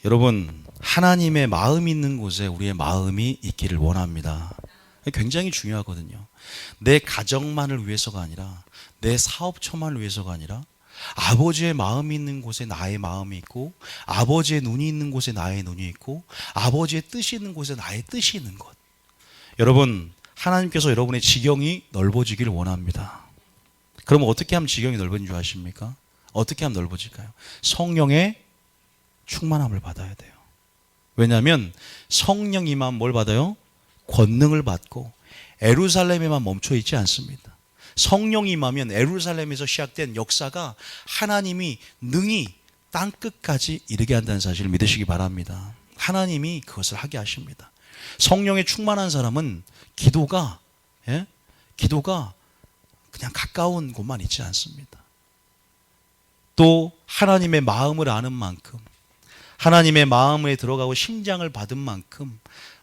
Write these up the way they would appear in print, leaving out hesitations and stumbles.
여러분, 하나님의 마음이 있는 곳에 우리의 마음이 있기를 원합니다. 굉장히 중요하거든요. 내 가정만을 위해서가 아니라, 내 사업처만을 위해서가 아니라, 아버지의 마음이 있는 곳에 나의 마음이 있고, 아버지의 눈이 있는 곳에 나의 눈이 있고, 아버지의 뜻이 있는 곳에 나의 뜻이 있는 것. 여러분, 하나님께서 여러분의 지경이 넓어지기를 원합니다. 그러면 어떻게 하면 지경이 넓어진 줄 아십니까? 어떻게 하면 넓어질까요? 성령의 충만함을 받아야 돼요. 왜냐하면 성령이만 뭘 받아요? 권능을 받고 예루살렘에만 멈춰 있지 않습니다. 성령이 임하면 예루살렘에서 시작된 역사가 하나님이 능히 땅끝까지 이르게 한다는 사실을 믿으시기 바랍니다. 하나님이 그것을 하게 하십니다. 성령에 충만한 사람은 기도가 그냥 가까운 곳만 있지 않습니다. 또 하나님의 마음을 아는 만큼, 하나님의 마음에 들어가고 심장을 받은 만큼,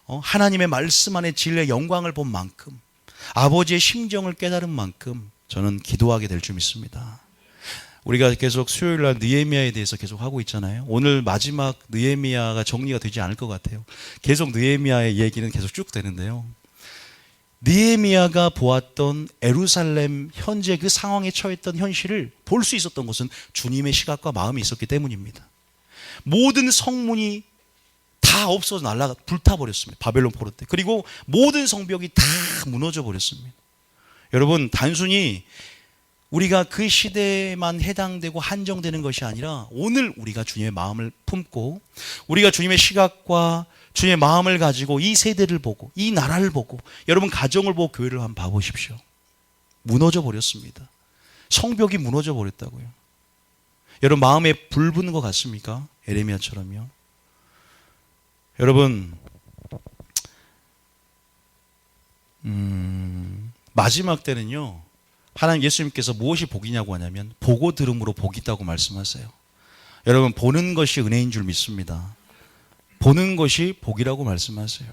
하나님의 말씀 안에 진리의 영광을 본 만큼, 아버지의 심정을 깨달은 만큼 저는 기도하게 될 줄 믿습니다. 우리가 계속 수요일날 느헤미야에 대해서 계속 하고 있잖아요. 오늘 마지막 느헤미야가 정리가 되지 않을 것 같아요. 계속 느헤미야의 얘기는 계속 쭉 되는데요. 느헤미야가 보았던 예루살렘 현재 그 상황에 처했던 현실을 볼 수 있었던 것은 주님의 시각과 마음이 있었기 때문입니다. 모든 성문이 다 없어져 불타버렸습니다. 바벨론 포로 때. 그리고 모든 성벽이 다 무너져 버렸습니다. 여러분, 단순히 우리가 그 시대에만 해당되고 한정되는 것이 아니라 오늘 우리가 주님의 마음을 품고 우리가 주님의 시각과 주님의 마음을 가지고 이 세대를 보고 이 나라를 보고 여러분 가정을 보고 교회를 한번 봐보십시오. 무너져 버렸습니다. 성벽이 무너져 버렸다고요. 여러분 마음에 불 붙는 것 같습니까? 에레미야처럼요. 여러분 마지막 때는요, 하나님 예수님께서 무엇이 복이냐고 하냐면 보고 들음으로 복이 있다고 말씀하세요. 여러분 보는 것이 은혜인 줄 믿습니다. 보는 것이 복이라고 말씀하세요.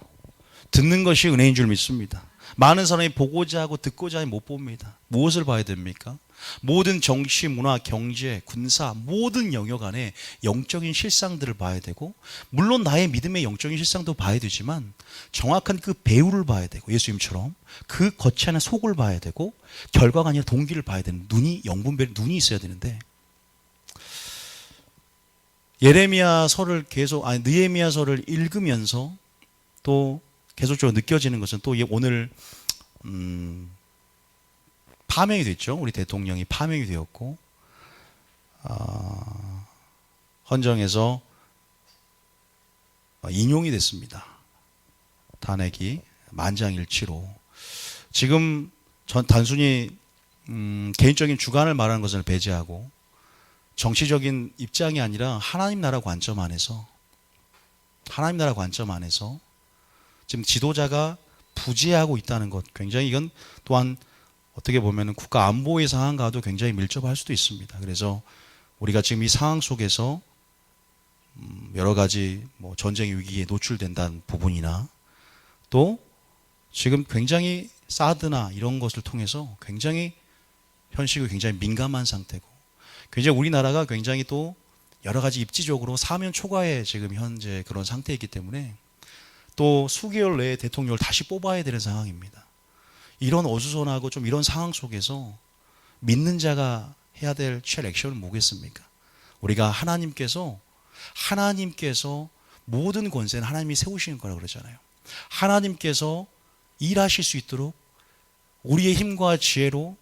듣는 것이 은혜인 줄 믿습니다. 많은 사람이 보고자 하고 듣고자 하면 못 봅니다. 무엇을 봐야 됩니까? 모든 정치, 문화, 경제, 군사 모든 영역 안에 영적인 실상들을 봐야 되고, 물론 나의 믿음의 영적인 실상도 봐야 되지만 정확한 그 배우를 봐야 되고, 예수님처럼 그 겉이 아니라 속을 봐야 되고, 결과가 아니라 동기를 봐야 되는 눈이, 영분별 눈이 있어야 되는데, 예레미야서를 느헤미야서를 읽으면서 또 계속적으로 느껴지는 것은 또 오늘 파명이 됐죠. 우리 대통령이 파명이 되었고, 헌정에서 인용이 됐습니다. 탄핵이 만장일치로. 지금 전 단순히 개인적인 주관을 말하는 것을 배제하고 정치적인 입장이 아니라 하나님 나라 관점 안에서 지금 지도자가 부재하고 있다는 것, 굉장히 이건 또한 어떻게 보면 국가 안보의 상황과도 굉장히 밀접할 수도 있습니다. 그래서 우리가 지금 이 상황 속에서 여러 가지 전쟁 위기에 노출된다는 부분이나 또 지금 굉장히 사드나 이런 것을 통해서 굉장히 현실이 굉장히 민감한 상태고, 굉장히 우리나라가 굉장히 또 여러 가지 입지적으로 사면 초과의 지금 현재 그런 상태이기 때문에 또 수개월 내에 대통령을 다시 뽑아야 되는 상황입니다. 이런 어수선하고 좀 이런 상황 속에서 믿는 자가 해야 취할 액션은 뭐겠습니까? 우리가 하나님께서 모든 권세는 하나님이 세우시는 거라고 그러잖아요. 하나님께서 일하실 수 있도록 우리의 힘과 지혜로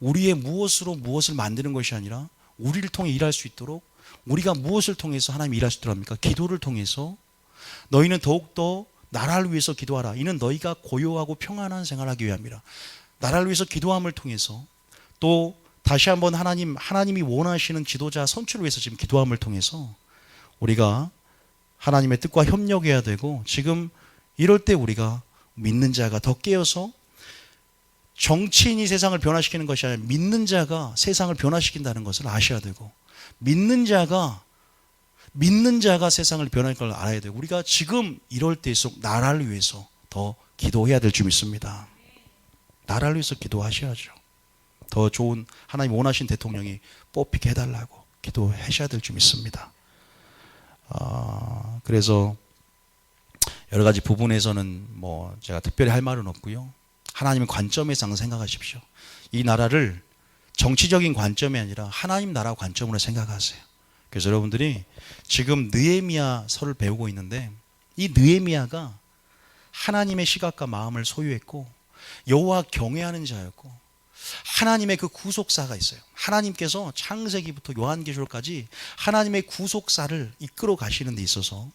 우리의 무엇을 만드는 것이 아니라 우리를 통해 일할 수 있도록, 우리가 무엇을 통해서 하나님이 일할 수 있도록 합니까? 기도를 통해서 너희는 더욱더 나라를 위해서 기도하라. 이는 너희가 고요하고 평안한 생활하기 위함이라. 나라를 위해서 기도함을 통해서 또 다시 한번 하나님이 원하시는 지도자 선출을 위해서 지금 기도함을 통해서 우리가 하나님의 뜻과 협력해야 되고, 지금 이럴 때 우리가 믿는 자가 더 깨어서 정치인이 세상을 변화시키는 것이 아니라 믿는 자가 세상을 변화시킨다는 것을 아셔야 되고, 믿는 자가 세상을 변화시킬 걸 알아야 되고, 우리가 지금 이럴 때일수록 나라를 위해서 더 기도해야 될 줄 믿습니다. 나라를 위해서 기도하셔야죠. 더 좋은 하나님 원하신 대통령이 뽑히게 해달라고 기도하셔야 될 줄 믿습니다. 그래서 여러 가지 부분에서는 뭐 제가 특별히 할 말은 없고요. 하나님의 관점에서 항상 생각하십시오. 이 나라를 정치적인 관점이 아니라 하나님 나라 관점으로 생각하세요. 그래서 여러분들이 지금 느헤미야서를 배우고 있는데, 이 느헤미야가 하나님의 시각과 마음을 소유했고 여호와 경외하는 자였고 하나님의 그 구속사가 있어요. 하나님께서 창세기부터 요한계시록까지 하나님의 구속사를 이끌어 가시는 데 있어서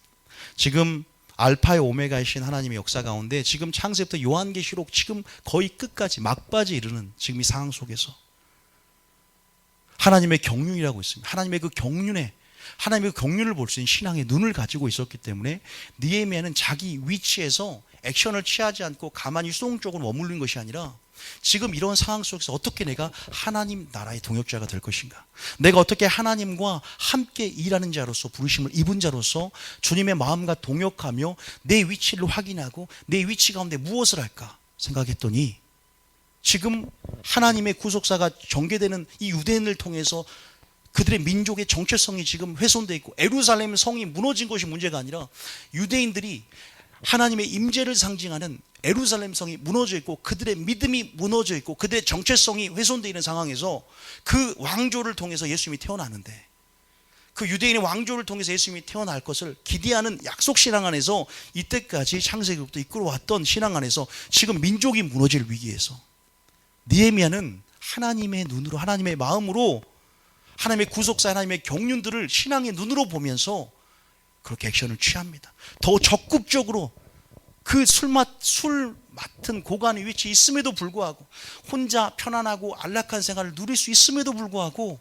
지금 알파의 오메가이신 하나님의 역사 가운데 지금 창세부터 요한계시록 지금 거의 끝까지 막바지에 이르는 지금 이 상황 속에서 하나님의 경륜이라고 있습니다. 하나님의 그 경륜에, 하나님의 그 경륜을 볼 수 있는 신앙의 눈을 가지고 있었기 때문에 느헤미야는 자기 위치에서 액션을 취하지 않고 가만히 수동적으로 머무르는 것이 아니라 지금 이런 상황 속에서 어떻게 내가 하나님 나라의 동역자가 될 것인가, 내가 어떻게 하나님과 함께 일하는 자로서 부르심을 입은 자로서 주님의 마음과 동역하며 내 위치를 확인하고 내 위치 가운데 무엇을 할까 생각했더니 지금 하나님의 구속사가 전개되는 이 유대인을 통해서 그들의 민족의 정체성이 지금 훼손되어 있고 예루살렘 성이 무너진 것이 문제가 아니라 유대인들이 하나님의 임재를 상징하는 예루살렘 성이 무너져 있고 그들의 믿음이 무너져 있고 그들의 정체성이 훼손되어 있는 상황에서 그 왕조를 통해서 예수님이 태어나는데, 그 유대인의 왕조를 통해서 예수님이 태어날 것을 기대하는 약속 신앙 안에서 이때까지 창세기부터 이끌어왔던 신앙 안에서 지금 민족이 무너질 위기에서 느헤미야는 하나님의 눈으로, 하나님의 마음으로 하나님의 구속사, 하나님의 경륜들을 신앙의 눈으로 보면서 그렇게 액션을 취합니다. 더 적극적으로 그 술 맡은 고관의 위치에 있음에도 불구하고 혼자 편안하고 안락한 생활을 누릴 수 있음에도 불구하고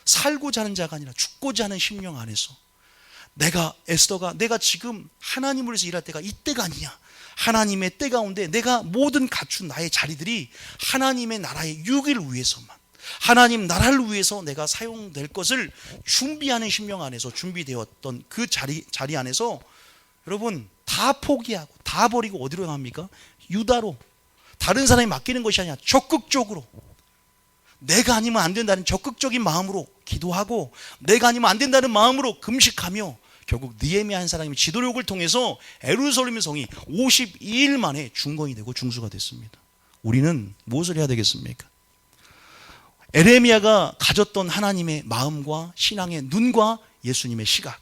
살고자 하는 자가 아니라 죽고자 하는 심령 안에서 에스더가 내가 지금 하나님을 위해서 일할 때가 이때가 아니냐, 하나님의 때 가운데 내가 모든 갖춘 나의 자리들이 하나님의 나라의 유익을 위해서만, 하나님 나라를 위해서 내가 사용될 것을 준비하는 심령 안에서 준비되었던 그 자리 안에서 여러분 다 포기하고 다 버리고 어디로 갑니까? 유다로, 다른 사람이 맡기는 것이 아니라 적극적으로 내가 아니면 안 된다는 적극적인 마음으로 기도하고 내가 아니면 안 된다는 마음으로 금식하며 결국 느헤미야 한 사람이 지도력을 통해서 예루살렘 성이 52일 만에 중건이 되고 중수가 됐습니다. 우리는 무엇을 해야 되겠습니까? 에레미야가 가졌던 하나님의 마음과 신앙의 눈과 예수님의 시각,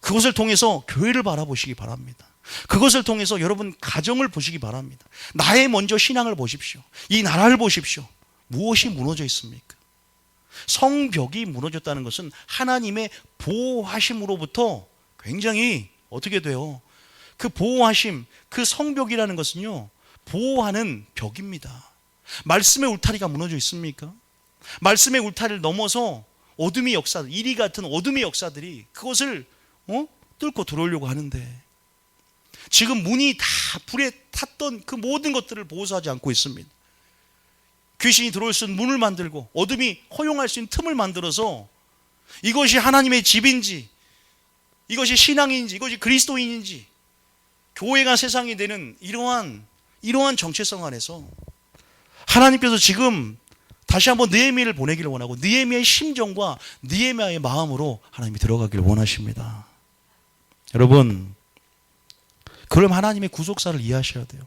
그것을 통해서 교회를 바라보시기 바랍니다. 그것을 통해서 여러분 가정을 보시기 바랍니다. 나의 먼저 신앙을 보십시오. 이 나라를 보십시오. 무엇이 무너져 있습니까? 성벽이 무너졌다는 것은 하나님의 보호하심으로부터 굉장히 어떻게 돼요? 그 보호하심, 그 성벽이라는 것은요, 보호하는 벽입니다. 말씀의 울타리가 무너져 있습니까? 말씀의 울타리를 넘어서 어둠의 역사들, 이리 같은 어둠의 역사들이 그것을 뚫고 들어오려고 하는데 지금 문이 다 불에 탔던 그 모든 것들을 보호하지 않고 있습니다. 귀신이 들어올 수 있는 문을 만들고 어둠이 허용할 수 있는 틈을 만들어서 이것이 하나님의 집인지, 이것이 신앙인지, 이것이 그리스도인인지 교회가 세상이 되는 이러한 정체성 안에서 하나님께서 지금 다시 한번 느헤미야를 보내기를 원하고 느헤미야의 심정과 느헤미야의 마음으로 하나님이 들어가기를 원하십니다. 여러분, 그럼 하나님의 구속사를 이해하셔야 돼요.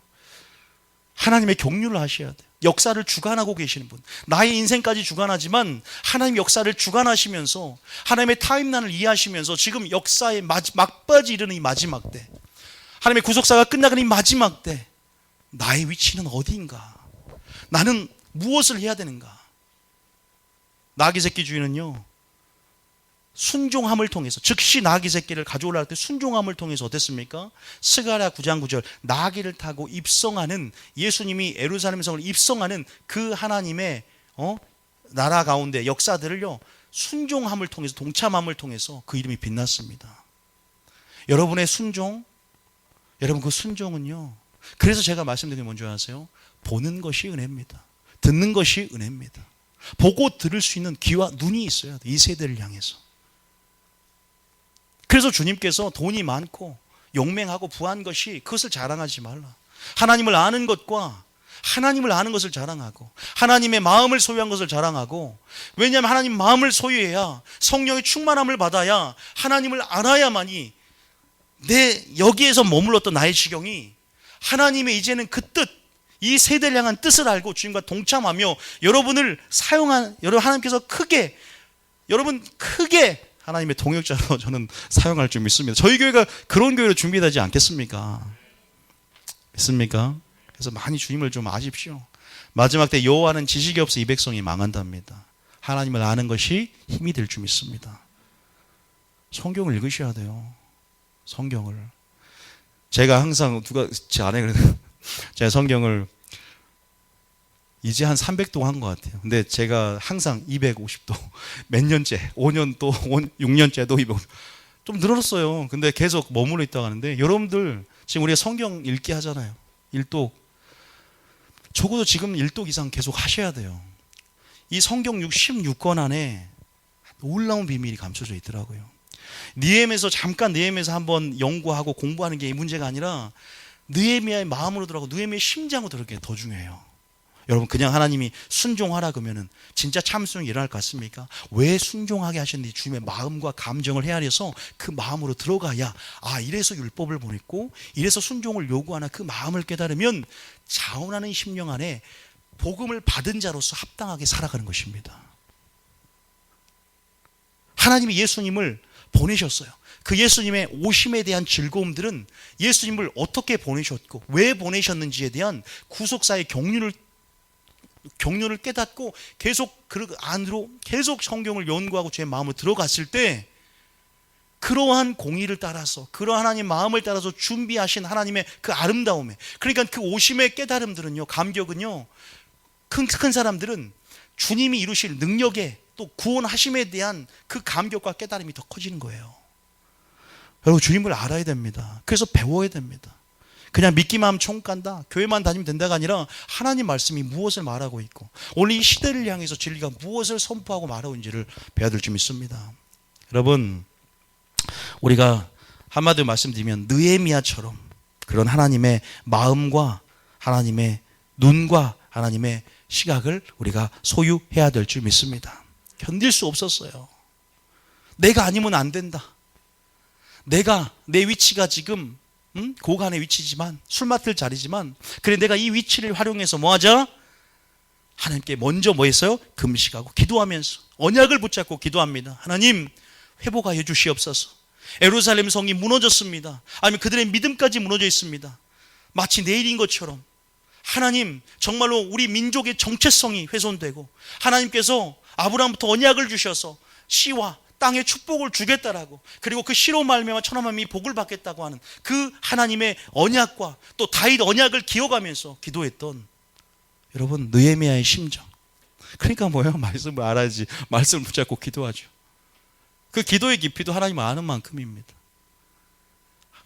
하나님의 경륜을 하셔야 돼요. 역사를 주관하고 계시는 분, 나의 인생까지 주관하지만 하나님 역사를 주관하시면서 하나님의 타임라인을 이해하시면서 지금 역사의 막바지 이르는 이 마지막 때, 하나님의 구속사가 끝나가는 이 마지막 때 나의 위치는 어디인가, 나는 무엇을 해야 되는가. 나귀 새끼 주인은요, 순종함을 통해서, 즉시 나귀 새끼를 가져오려 할 때 순종함을 통해서 어땠습니까? 스가랴 9장 9절, 나귀를 타고 입성하는, 예수님이 예루살렘 성을 입성하는 그 하나님의 나라 가운데 역사들을요, 순종함을 통해서, 동참함을 통해서 그 이름이 빛났습니다. 여러분의 순종, 여러분 그 순종은요, 그래서 제가 말씀드린 게 뭔지 아세요? 보는 것이 은혜입니다. 듣는 것이 은혜입니다. 보고 들을 수 있는 귀와 눈이 있어야 돼, 이 세대를 향해서. 그래서 주님께서 돈이 많고 용맹하고 부한 것이, 그것을 자랑하지 말라. 하나님을 아는 것과 하나님을 아는 것을 자랑하고 하나님의 마음을 소유한 것을 자랑하고, 왜냐하면 하나님 마음을 소유해야 성령의 충만함을 받아야 하나님을 알아야만이 내 여기에서 머물렀던 나의 지경이 하나님의 이제는 그 뜻, 이 세대를 향한 뜻을 알고 주님과 동참하며 여러분을 사용한, 여러분 하나님께서 크게 하나님의 동역자로 저는 사용할 줄 믿습니다. 저희 교회가 그런 교회로 준비되지 않겠습니까? 믿습니까? 그래서 많이 주님을 좀 아십시오. 마지막 때 여호와는 지식이 없어 이 백성이 망한답니다. 하나님을 아는 것이 힘이 될 줄 믿습니다. 성경을 읽으셔야 돼요. 성경을. 제가 항상 제 아내 그래도 제가 성경을 이제 한 300도 한 것 같아요. 근데 제가 항상 250도 몇 년째, 5년 또 6년째도 250도 좀 늘었어요. 근데 계속 머물러 있다고 하는데, 여러분들 지금 우리가 성경 읽기 하잖아요. 일독. 적어도 지금 1독 이상 계속 하셔야 돼요. 이 성경 16권 안에 놀라운 비밀이 감춰져 있더라고요. 잠깐 느헤미야에서 한번 연구하고 공부하는 게 문제가 아니라 느헤미야의 마음으로 들어가고 느헤미야의 심장으로 들어가는 게 더 중요해요. 여러분, 그냥 하나님이 순종하라 그러면은 진짜 참순종이 일어날 것 같습니까? 왜 순종하게 하셨는지 주님의 마음과 감정을 헤아려서 그 마음으로 들어가야, 이래서 율법을 보냈고 이래서 순종을 요구하나 그 마음을 깨달으면 자원하는 심령 안에 복음을 받은 자로서 합당하게 살아가는 것입니다. 하나님이 예수님을 보내셨어요. 그 예수님의 오심에 대한 즐거움들은 예수님을 어떻게 보내셨고 왜 보내셨는지에 대한 구속사의 경륜을 깨닫고 계속 그 안으로 계속 성경을 연구하고 제 마음으로 들어갔을 때, 그러한 공의를 따라서, 그러한 하나님 마음을 따라서 준비하신 하나님의 그 아름다움에, 그러니까 그 오심의 깨달음들은요, 감격은요, 큰 사람들은 주님이 이루실 능력에 또 구원하심에 대한 그 감격과 깨달음이 더 커지는 거예요. 여러분, 주님을 알아야 됩니다. 그래서 배워야 됩니다. 그냥 믿기만 하면 총 간다, 교회만 다니면 된다가 아니라 하나님 말씀이 무엇을 말하고 있고 오늘 이 시대를 향해서 진리가 무엇을 선포하고 말하고 있는지를 배워야 될 줄 믿습니다. 여러분, 우리가 한마디로 말씀드리면 느헤미야처럼 그런 하나님의 마음과 하나님의 눈과 하나님의 시각을 우리가 소유해야 될 줄 믿습니다. 견딜 수 없었어요. 내가 아니면 안 된다. 내 위치가 지금 고간의 위치지만, 술 맡을 자리지만, 그래 내가 이 위치를 활용해서 뭐하자? 하나님께 먼저 뭐 했어요? 금식하고 기도하면서 언약을 붙잡고 기도합니다. 하나님, 회복하여 주시옵소서. 예루살렘 성이 무너졌습니다. 아니면 그들의 믿음까지 무너져 있습니다. 마치 내일인 것처럼 하나님, 정말로 우리 민족의 정체성이 훼손되고 하나님께서 아브라함부터 언약을 주셔서 씨와 땅에 축복을 주겠다라고, 그리고 그 씨로 말미암아 천하만민이 복을 받겠다고 하는 그 하나님의 언약과 또 다윗 언약을 기억하면서 기도했던 여러분 느헤미야의 심정. 그러니까 뭐예요? 말씀을 알아야지 말씀을 붙잡고 기도하죠. 그 기도의 깊이도 하나님을 아는 만큼입니다.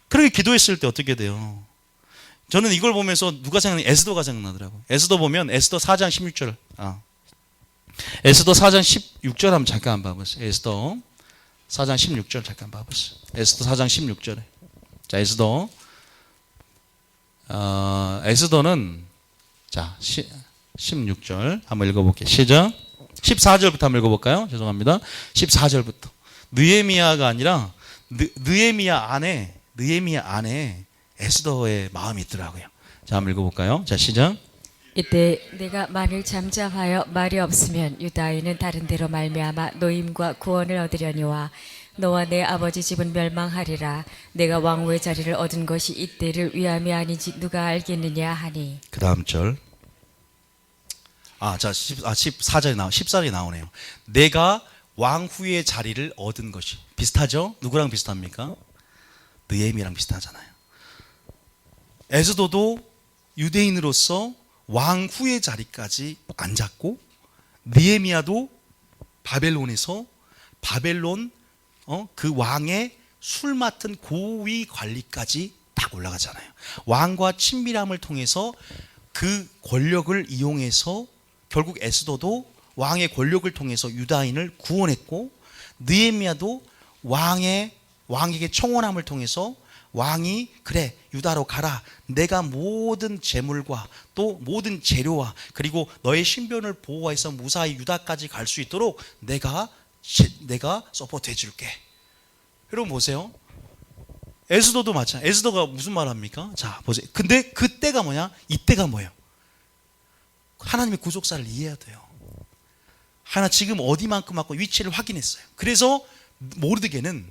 그렇게 기도했을 때 어떻게 돼요? 저는 이걸 보면서 누가 생각나요? 에스더가 생각나더라고요. 에스더 보면 에스더 4장 16절 에스더 4장 16절 한번 잠깐 봐보세요. 에스더 4장 16절 잠깐 봐보세요. 에스더 4장 16절에. 자, 에스더는 자 16절 한번 읽어볼게요. 시작. 14절부터 한번 읽어볼까요? 죄송합니다. 14절부터. 느헤미야가 아니라 느헤미야 안에 에스더의 마음이 있더라고요. 자, 한번 읽어볼까요? 자, 시작. 이때 내가 만일 잠잠하여 말이 없으면 유다인은 다른 데로 말미암아 노임과 구원을 얻으려니와 너와 내 아버지 집은 멸망하리라. 내가 왕후의 자리를 얻은 것이 이때를 위함이 아닌지 누가 알겠느냐 하니. 그 다음 절. 자, 14절이 나오네요. 내가 왕후의 자리를 얻은 것이. 비슷하죠? 누구랑 비슷합니까? 느헤미야랑 비슷하잖아요. 에스더도 유대인으로서 왕후의 자리까지 앉았고, 느헤미야도 바벨론에서 그 왕의 술 맡은 고위 관리까지 딱 올라가잖아요. 왕과 친밀함을 통해서 그 권력을 이용해서 결국 에스더도 왕의 권력을 통해서 유다인을 구원했고, 느헤미야도 왕에게 청혼함을 통해서 왕이 그래 유다로 가라. 내가 모든 재물과 또 모든 재료와 그리고 너의 신변을 보호해서 무사히 유다까지 갈 수 있도록 내가 서포트 해줄게. 여러분 보세요. 에스더도 마찬가지. 에스더가 무슨 말 합니까? 자 보세요. 근데 그때가 뭐냐? 이때가 뭐예요? 하나님의 구속사를 이해해야 돼요. 하나 지금 어디만큼 하고 위치를 확인했어요. 그래서 모르드게는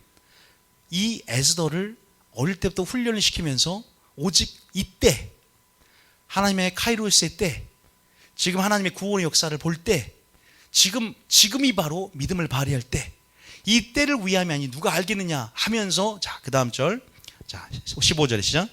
이 에스더를 어릴 때부터 훈련을 시키면서 오직 이때 하나님의 카이로스의 때 지금 하나님의 구원의 역사를 볼 때 지금이 바로 믿음을 발휘할 때 이 때를 위함이 누가 알겠느냐 하면서 자 그 다음 절 자 15절에 시작.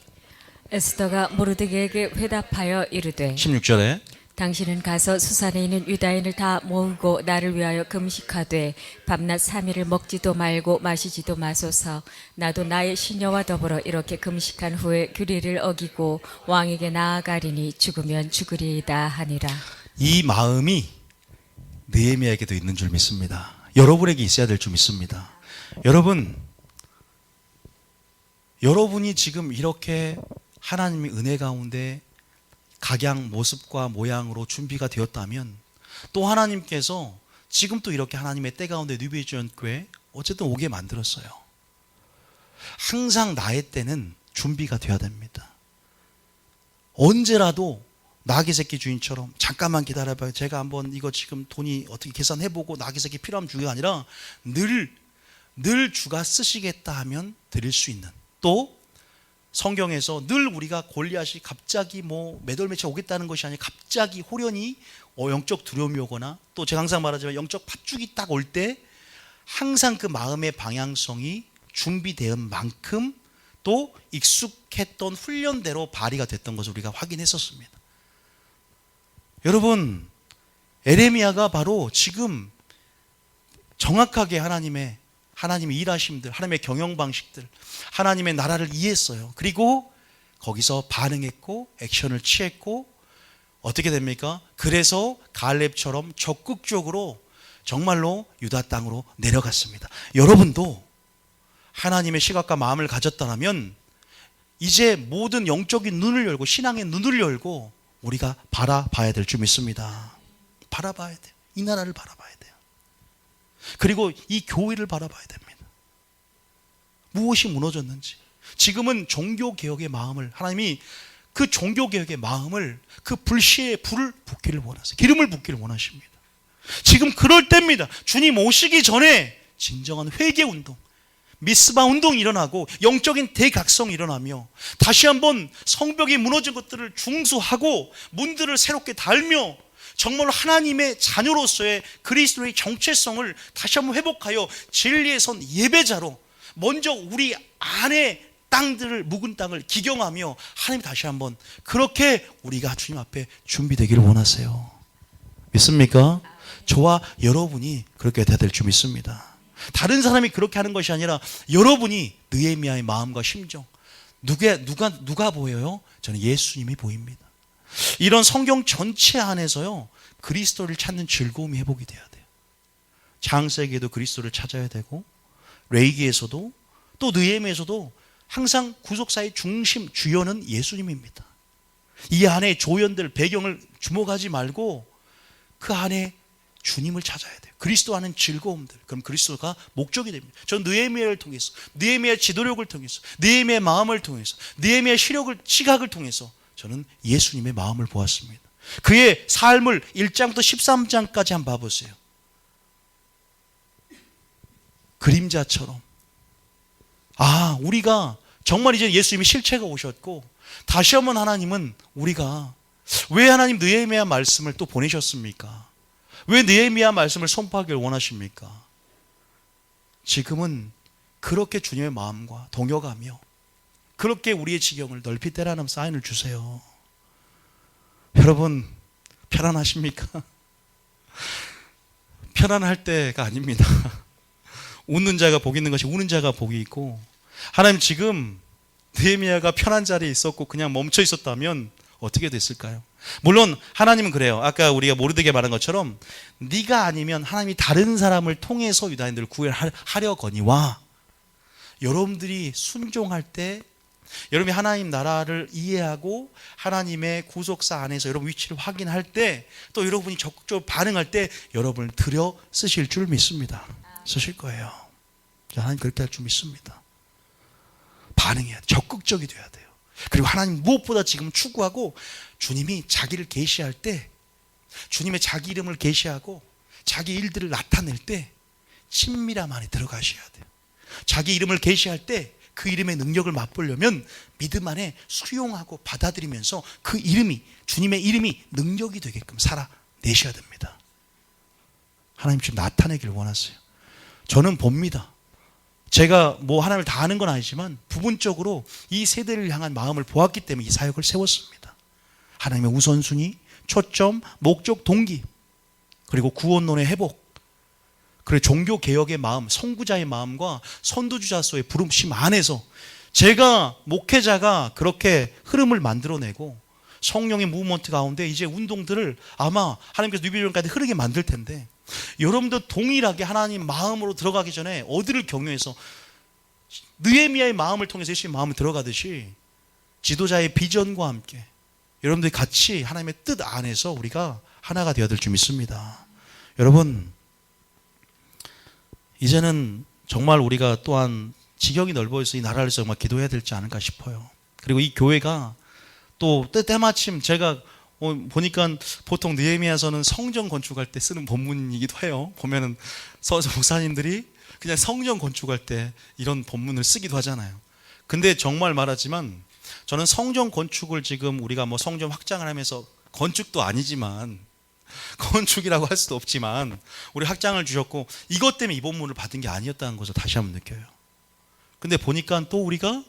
에스더가 모르드게에게 회답하여 이르되 16절에 당신은 가서 수산에 있는 유다인을 다 모으고 나를 위하여 금식하되 밤낮 3일을 먹지도 말고 마시지도 마소서. 나도 나의 시녀와 더불어 이렇게 금식한 후에 규례를 어기고 왕에게 나아가리니 죽으면 죽으리이다 하니라. 이 마음이 느헤미야에게도 있는 줄 믿습니다. 여러분에게 있어야 될 줄 믿습니다. 여러분이 지금 이렇게 하나님의 은혜 가운데 각양 모습과 모양으로 준비가 되었다면 또 하나님께서 지금 또 이렇게 하나님의 때 가운데 뉴비전교회 어쨌든 오게 만들었어요. 항상 나의 때는 준비가 되어야 됩니다. 언제라도 나귀 새끼 주인처럼 잠깐만 기다려봐요. 제가 한번 이거 지금 돈이 어떻게 계산해보고 나귀 새끼 필요하면 주기가 아니라 늘 주가 쓰시겠다 하면 드릴 수 있는, 또 성경에서 늘 우리가 골리앗이 갑자기 매돌매치 오겠다는 것이 아니라 갑자기 호련히 영적 두려움이 오거나 또 제가 항상 말하지만 영적 팥죽이 딱 올 때 항상 그 마음의 방향성이 준비된 만큼 또 익숙했던 훈련대로 발휘가 됐던 것을 우리가 확인했었습니다. 여러분, 에레미야가 바로 지금 정확하게 하나님의 일하심들, 하나님의 경영 방식들, 하나님의 나라를 이해했어요. 그리고 거기서 반응했고 액션을 취했고 어떻게 됩니까? 그래서 갈렙처럼 적극적으로 정말로 유다 땅으로 내려갔습니다. 여러분도 하나님의 시각과 마음을 가졌다면 이제 모든 영적인 눈을 열고 신앙의 눈을 열고 우리가 바라봐야 될 줄 믿습니다. 바라봐야 돼요. 이 나라를 바라봐야 돼요. 그리고 이 교회를 바라봐야 됩니다. 무엇이 무너졌는지. 지금은 종교개혁의 마음을, 하나님이 그 종교개혁의 마음을 그 불씨에 불을 붓기를 원하세요. 기름을 붓기를 원하십니다. 지금 그럴 때입니다. 주님 오시기 전에 진정한 회개운동, 미스바 운동이 일어나고 영적인 대각성이 일어나며 다시 한번 성벽이 무너진 것들을 중수하고 문들을 새롭게 달며 정말 하나님의 자녀로서의 그리스도의 정체성을 다시 한번 회복하여 진리의 선 예배자로 먼저 우리 안에 땅들을, 묵은 땅을 기경하며 하나님 다시 한번 그렇게 우리가 주님 앞에 준비되기를 원하세요. 믿습니까? 저와 여러분이 그렇게 돼야 될 줄 믿습니다. 다른 사람이 그렇게 하는 것이 아니라 여러분이 느헤미야의 마음과 심정, 누가 보여요? 저는 예수님이 보입니다. 이런 성경 전체 안에서요 그리스도를 찾는 즐거움이 회복이 돼야 돼요. 창세기에도 그리스도를 찾아야 되고 레위기에서도 또 느헤미야에서도 항상 구속사의 중심 주연은 예수님입니다. 이 안에 조연들 배경을 주목하지 말고 그 안에 주님을 찾아야 돼요. 그리스도 하는 즐거움들. 그럼 그리스도가 목적이 됩니다. 저는 느헤미야를 통해서, 느헤미야의 지도력을 통해서, 느헤미야의 마음을 통해서, 느헤미야의 시각을 통해서 저는 예수님의 마음을 보았습니다. 그의 삶을 1장부터 13장까지 한번 봐보세요. 그림자처럼. 우리가 정말 이제 예수님이 실체가 오셨고 다시 한번 하나님은 우리가 왜 하나님 느헤미야 말씀을 또 보내셨습니까? 왜 느헤미야 말씀을 선포하기를 원하십니까? 지금은 그렇게 주님의 마음과 동역하며 그렇게 우리의 지경을 넓히 때라는 사인을 주세요. 여러분 편안하십니까? 편안할 때가 아닙니다. 웃는 자가 복이 있는 것이 우는 자가 복이 있고, 하나님 지금 느헤미야가 편한 자리에 있었고 그냥 멈춰 있었다면 어떻게 됐을까요? 물론 하나님은 그래요. 아까 우리가 모르드게 말한 것처럼 네가 아니면 하나님이 다른 사람을 통해서 유다인들을 구원하려거니와 여러분들이 순종할 때 여러분이 하나님 나라를 이해하고 하나님의 구속사 안에서 여러분 위치를 확인할 때, 또 여러분이 적극적으로 반응할 때 여러분을 들여 쓰실 줄 믿습니다. 쓰실 거예요. 하나님 그렇게 할 줄 믿습니다. 반응해야 돼. 적극적이 돼야 돼요. 그리고 하나님 무엇보다 지금 추구하고, 주님이 자기를 계시할 때, 주님의 자기 이름을 계시하고 자기 일들을 나타낼 때 친밀함 안에 들어가셔야 돼요. 자기 이름을 계시할 때 그 이름의 능력을 맛보려면 믿음 안에 수용하고 받아들이면서 그 이름이, 주님의 이름이 능력이 되게끔 살아내셔야 됩니다. 하나님 지금 나타내기를 원하세요. 저는 봅니다. 제가 뭐 하나님을 다 아는 건 아니지만 부분적으로 이 세대를 향한 마음을 보았기 때문에 이 사역을 세웠습니다. 하나님의 우선순위, 초점, 목적, 동기, 그리고 구원론의 회복, 그리고 종교개혁의 마음, 선구자의 마음과 선두주자로서의 부름심 안에서 제가 목회자가 그렇게 흐름을 만들어내고 성령의 무브먼트 가운데 이제 운동들을 아마 하나님께서 뉴비전까지 흐르게 만들 텐데, 여러분도 동일하게 하나님 마음으로 들어가기 전에 어디를 경유해서 느헤미야의 마음을 통해서 예수님의 마음을 들어가듯이 지도자의 비전과 함께 여러분들이 같이 하나님의 뜻 안에서 우리가 하나가 되어야 될 줄 믿습니다. 여러분, 이제는 정말 우리가 또한 지경이 넓어져서 이 나라를 정말 기도해야 되지 않을까 싶어요. 그리고 이 교회가 또 때마침 제가 보니까 보통 느헤미야서는 성전 건축할 때 쓰는 본문이기도 해요. 보면은 목사님들이 그냥 성전 건축할 때 이런 본문을 쓰기도 하잖아요. 근데 정말 말하지만 저는 성전 건축을 지금 우리가 뭐 성전 확장을 하면서, 건축도 아니지만 건축이라고 할 수도 없지만 우리 확장을 주셨고 이것 때문에 이 본문을 받은 게 아니었다는 것을 다시 한번 느껴요. 근데 보니까 또 우리가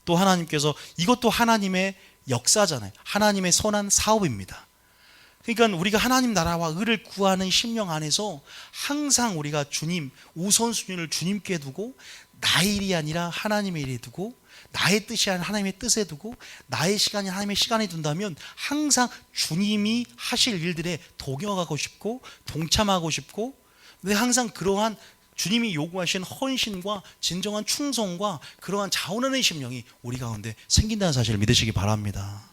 또 하나님께서, 이것도 하나님의 역사잖아요. 하나님의 선한 사업입니다. 그러니까 우리가 하나님 나라와 의를 구하는 심령 안에서 항상 우리가 주님, 우선순위를 주님께 두고 나의 일이 아니라 하나님의 일에 두고, 나의 뜻이 아니라 하나님의 뜻에 두고, 나의 시간이 하나님의 시간에 둔다면 항상 주님이 하실 일들에 동역하고 싶고 동참하고 싶고, 근데 항상 그러한 주님이 요구하신 헌신과 진정한 충성과 그러한 자원하는 심령이 우리 가운데 생긴다는 사실을 믿으시기 바랍니다.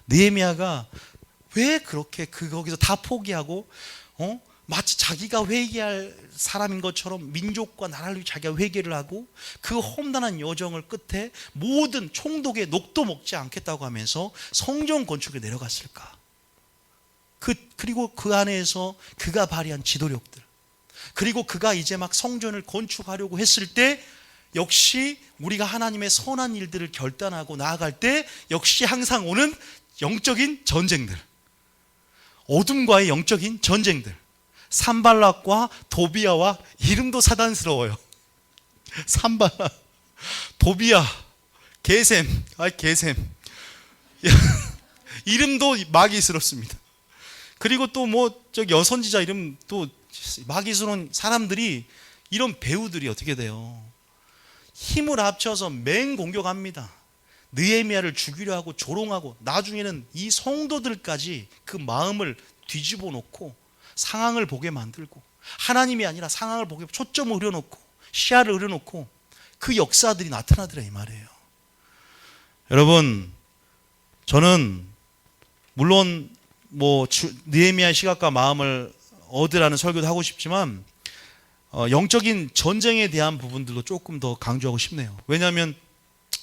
느헤미야가 왜 그렇게 거기서 다 포기하고 마치 자기가 회개할 사람인 것처럼 민족과 나라를 위해 자기가 회개를 하고 그 험난한 여정을 끝에 모든 총독의 녹도 먹지 않겠다고 하면서 성전 건축에 내려갔을까? 그리고 그 안에서 그가 발휘한 지도력들, 그리고 그가 이제 막 성전을 건축하려고 했을 때 역시 우리가 하나님의 선한 일들을 결단하고 나아갈 때 역시 항상 오는 영적인 전쟁들, 어둠과의 영적인 전쟁들, 산발락과 도비야와, 이름도 사단스러워요. 산발락, 도비야, 게셈, 게셈. 이름도 마귀스럽습니다. 그리고 또 여선지자 이름 또 마귀스러운 사람들이, 이런 배우들이 어떻게 돼요? 힘을 합쳐서 맹공격합니다. 느헤미야를 죽이려 하고 조롱하고, 나중에는 이 성도들까지 그 마음을 뒤집어 놓고 상황을 보게 만들고, 하나님이 아니라 상황을 보게 초점을 흐려놓고 시야를 흐려놓고 그 역사들이 나타나더라 이 말이에요. 여러분, 저는 물론 느헤미야의 시각과 마음을 얻으라는 설교도 하고 싶지만 영적인 전쟁에 대한 부분들도 조금 더 강조하고 싶네요. 왜냐하면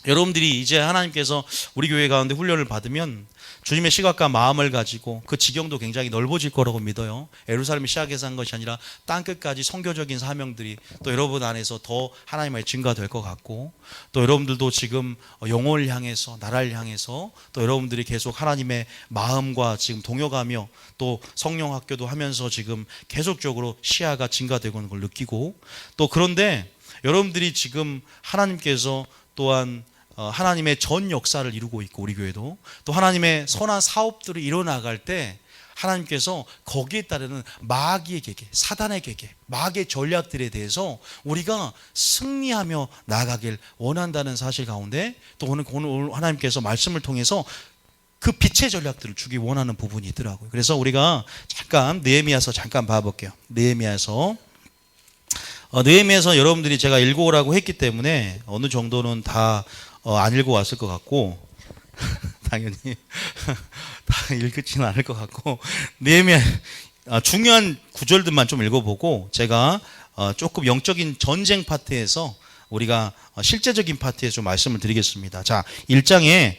여러분들이 이제 하나님께서 우리 교회 가운데 훈련을 받으면 주님의 시각과 마음을 가지고 그 지경도 굉장히 넓어질 거라고 믿어요. 예루살렘이 시작해서 한 것이 아니라 땅끝까지 선교적인 사명들이 또 여러분 안에서 더 하나님의 증가될 것 같고, 또 여러분들도 지금 영혼을 향해서, 나라를 향해서 또 여러분들이 계속 하나님의 마음과 지금 동역하며 또 성령 학교도 하면서 지금 계속적으로 시야가 증가되고 있는 걸 느끼고, 또 그런데 여러분들이 지금 하나님께서 또한 하나님의 전 역사를 이루고 있고, 우리 교회도 또 하나님의 선한 사업들을 이뤄나갈 때 하나님께서 거기에 따르는 마귀의 계계, 사단의 계계, 마귀의 전략들에 대해서 우리가 승리하며 나아가길 원한다는 사실 가운데, 또 오늘 하나님께서 말씀을 통해서 그 빛의 전략들을 주기 원하는 부분이 있더라고요. 그래서 우리가 잠깐 느헤미야서 잠깐 봐볼게요. 느헤미야서 여러분들이 제가 읽어오라고 했기 때문에 어느 정도는 다 안 읽어왔을 것 같고 당연히 다 읽지는 않을 것 같고 느헤미야 중요한 구절들만 좀 읽어보고 제가 조금 영적인 전쟁 파트에서 우리가 실제적인 파트에 좀 말씀을 드리겠습니다. 자, 1장에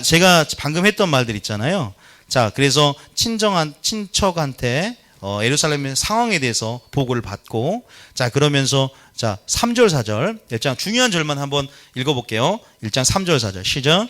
제가 방금 했던 말들 있잖아요. 자, 그래서 친척한테 예루살렘의 상황에 대해서 보고를 받고, 자, 그러면서 자, 3절 4절 1장 중요한 절만 한번 읽어볼게요. 1장 3절 4절 시작.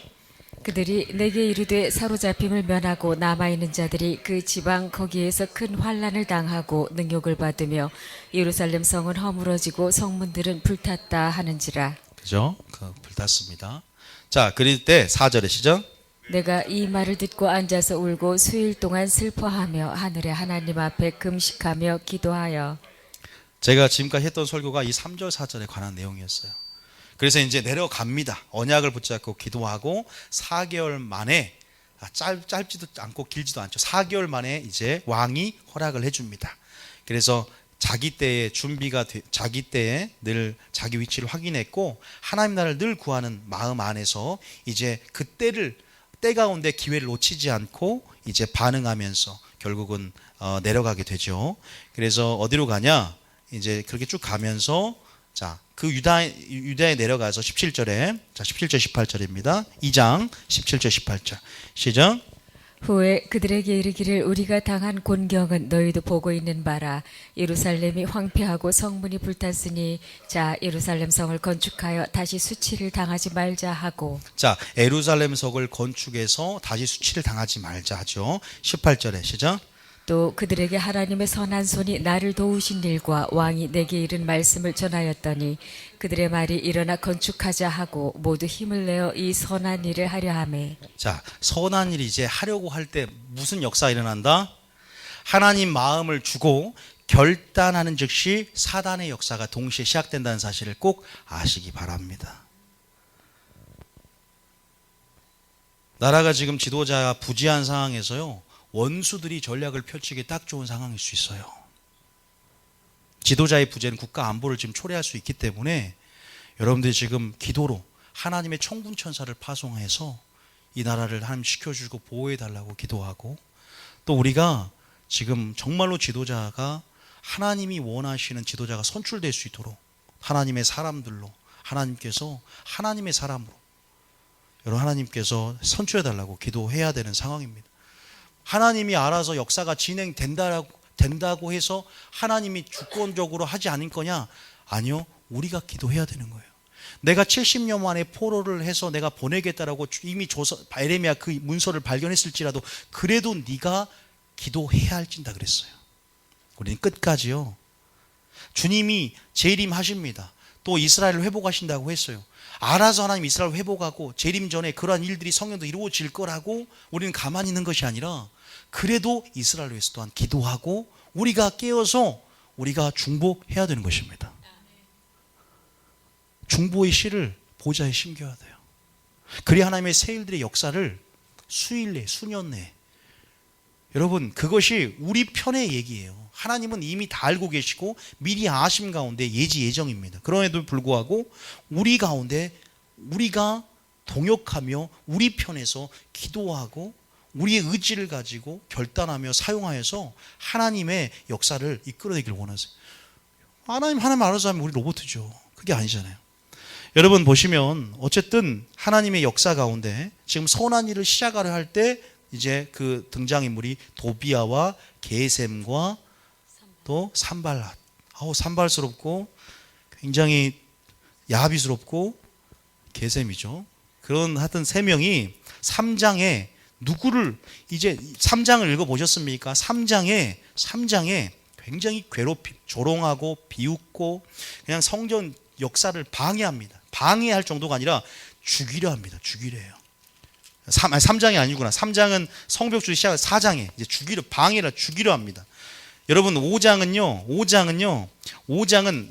그들이 내게 이르되 사로잡힘을 면하고 남아있는 자들이 그 지방 거기에서 큰 환난을 당하고 능욕을 받으며 예루살렘 성은 허물어지고 성문들은 불탔다 하는지라. 그죠? 불탔습니다. 자, 그럴 때 4절에 시작. 내가 이 말을 듣고 앉아서 울고 수일 동안 슬퍼하며 하늘의 하나님 앞에 금식하며 기도하여. 제가 지금까지 했던 설교가 이 3절 4절에 관한 내용이었어요. 그래서 이제 내려갑니다. 언약을 붙잡고 기도하고 4개월 만에 짧지도 않고 길지도 않죠. 4개월 만에 이제 왕이 허락을 해줍니다. 그래서 자기 때에 자기 때에 늘 자기 위치를 확인했고 하나님 나라를 늘 구하는 마음 안에서 이제 그 때 가운데 기회를 놓치지 않고 이제 반응하면서 결국은 내려가게 되죠. 그래서 어디로 가냐? 이제 그렇게 쭉 가면서 자, 그 유다에 내려가서 17절에 자, 17절 18절입니다. 2장 17절 18절. 시작. 후에 그들에게 이르기를 우리가 당한 곤경은 너희도 보고 있는 바라. 예루살렘이 황폐하고 성문이 불탔으니 자 예루살렘 성을 건축하여 다시 수치를 당하지 말자 하고. 자, 예루살렘 성을 건축해서 다시 수치를 당하지 말자 하죠. 18절에 시작. 또 그들에게 하나님의 선한 손이 나를 도우신 일과 왕이 내게 이른 말씀을 전하였더니 그들의 말이 일어나 건축하자 하고 모두 힘을 내어 이 선한 일을 하려 하매. 자, 선한 일이 이제 하려고 할 때 무슨 역사가 일어난다? 하나님 마음을 주고 결단하는 즉시 사단의 역사가 동시에 시작된다는 사실을 꼭 아시기 바랍니다. 나라가 지금 지도자가 부재한 상황에서요, 원수들이 전략을 펼치기 딱 좋은 상황일 수 있어요. 지도자의 부재는 국가 안보를 지금 초래할 수 있기 때문에 여러분들이 지금 기도로 하나님의 청군천사를 파송해서 이 나라를 하나님 지켜주고 보호해달라고 기도하고, 또 우리가 지금 정말로 지도자가 하나님이 원하시는 지도자가 선출될 수 있도록 하나님의 사람들로 하나님께서 하나님의 사람으로 여러분 하나님께서 선출해달라고 기도해야 되는 상황입니다. 하나님이 알아서 역사가 된다고 해서 하나님이 주권적으로 하지 않을 거냐? 아니요. 우리가 기도해야 되는 거예요. 내가 70년 만에 포로를 해서 내가 보내겠다라고 이미 에레미야 그 문서를 발견했을지라도 그래도 네가 기도해야 할진다 그랬어요. 우리는 끝까지요. 주님이 재림하십니다. 또 이스라엘을 회복하신다고 했어요. 알아서 하나님 이스라엘을 회복하고 재림 전에 그러한 일들이 성경도 이루어질 거라고 우리는 가만히 있는 것이 아니라 그래도 이스라엘을 위해서 또한 기도하고 우리가 깨어서 우리가 중보해야 되는 것입니다. 중보의 씨를 보좌에 심겨야 돼요. 그래야 하나님의 새 일들의 역사를 수일 내, 수년 내. 여러분, 그것이 우리 편의 얘기예요. 하나님은 이미 다 알고 계시고 미리 아심 가운데 예정입니다. 그럼에도 불구하고 우리 가운데 우리가 동역하며 우리 편에서 기도하고 우리의 의지를 가지고 결단하며 사용하여서 하나님의 역사를 이끌어내기를 원하세요. 하나님 알아서 하면 우리 로봇이죠. 그게 아니잖아요. 여러분 보시면 어쨌든 하나님의 역사 가운데 지금 선한 일을 시작하려 할 때 이제 그 등장인물이 도비아와 게셈과 또 산발랏. 산발스럽고 굉장히 야비스럽고 게셈이죠. 그런 하여튼 세 명이 3장에 누구를 이제 3장을 읽어보셨습니까? 3장에 굉장히 괴롭힘, 조롱하고 비웃고 그냥 성전 역사를 방해합니다. 방해할 정도가 아니라 죽이려 합니다. 죽이려 해요. 3장이 아니구나. 3장은 성벽주의 시작 4장에 이제 방해라 죽이려 합니다. 여러분 5장은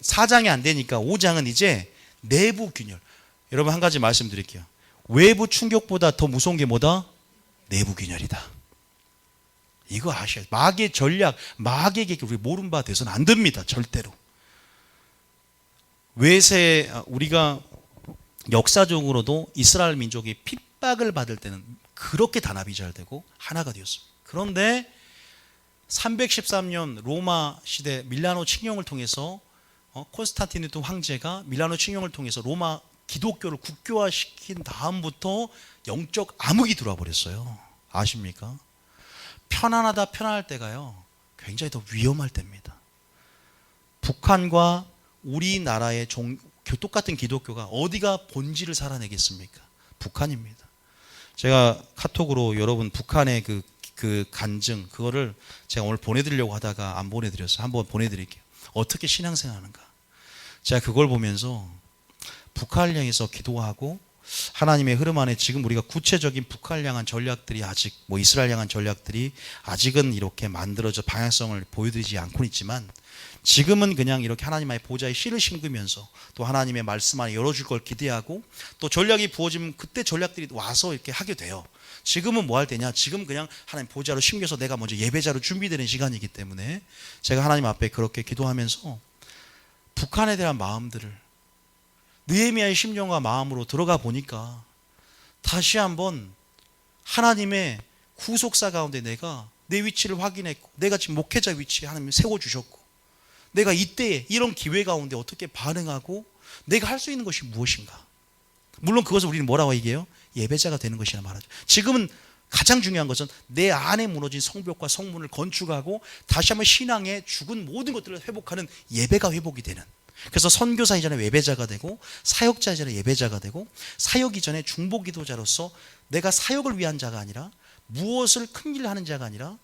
4장이 안 되니까 5장은 이제 내부 균열. 여러분 한 가지 말씀드릴게요. 외부 충격보다 더 무서운 게 뭐다? 내부 균열이다. 이거 아셔야 돼요. 마귀의 전략, 마귀의 계획 우리 모르는 바 돼서는 안 됩니다. 절대로. 우리가 역사적으로도 이스라엘 민족이 핍박을 받을 때는 그렇게 단합이 잘 되고 하나가 되었습니다. 그런데 313년 로마 시대 밀라노 칙령을 통해서 콘스탄티누스 황제가 밀라노 칙령을 통해서 로마 기독교를 국교화시킨 다음부터 영적 암흑이 들어와 버렸어요. 아십니까? 편안하다 편안할 때가요 굉장히 더 위험할 때입니다. 북한과 우리나라의 똑같은 기독교가 어디가 본질을 살아내겠습니까? 북한입니다. 제가 카톡으로 여러분 북한의 그 간증 그거를 제가 오늘 보내드리려고 하다가 안 보내드렸어요. 한번 보내드릴게요. 어떻게 신앙생활하는가. 제가 그걸 보면서 북한을 향해서 기도하고 하나님의 흐름 안에 지금 우리가 구체적인 북한을 향한 전략들이 아직 이스라엘 향한 전략들이 아직은 이렇게 만들어져 방향성을 보여드리지 않고 있지만 지금은 그냥 이렇게 하나님의 보좌에 씨를 심으면서 또 하나님의 말씀 안에 열어줄 걸 기대하고 또 전략이 부어지면 그때 전략들이 와서 이렇게 하게 돼요. 지금은 뭐 할 때냐? 지금 그냥 하나님 보좌로 심겨서 내가 먼저 예배자로 준비되는 시간이기 때문에 제가 하나님 앞에 그렇게 기도하면서 북한에 대한 마음들을 느헤미야의 심령과 마음으로 들어가 보니까 다시 한번 하나님의 구속사 가운데 내가 내 위치를 확인했고 내가 지금 목회자 위치에 하나님 세워주셨고 내가 이때에 이런 기회 가운데 어떻게 반응하고 내가 할 수 있는 것이 무엇인가. 물론 그것을 우리는 뭐라고 얘기해요? 예배자가 되는 것이라 말하죠. 지금은 가장 중요한 것은 내 안에 무너진 성벽과 성문을 건축하고 다시 한번 신앙의 죽은 모든 것들을 회복하는 예배가 회복이 되는. 그래서 선교사 이전에 예배자가 되고 사역자 이전에 예배자가 되고 사역 이전에 중보기도자로서 내가 사역을 위한 자가 아니라 무엇을 큰일을 하는 자가 아니라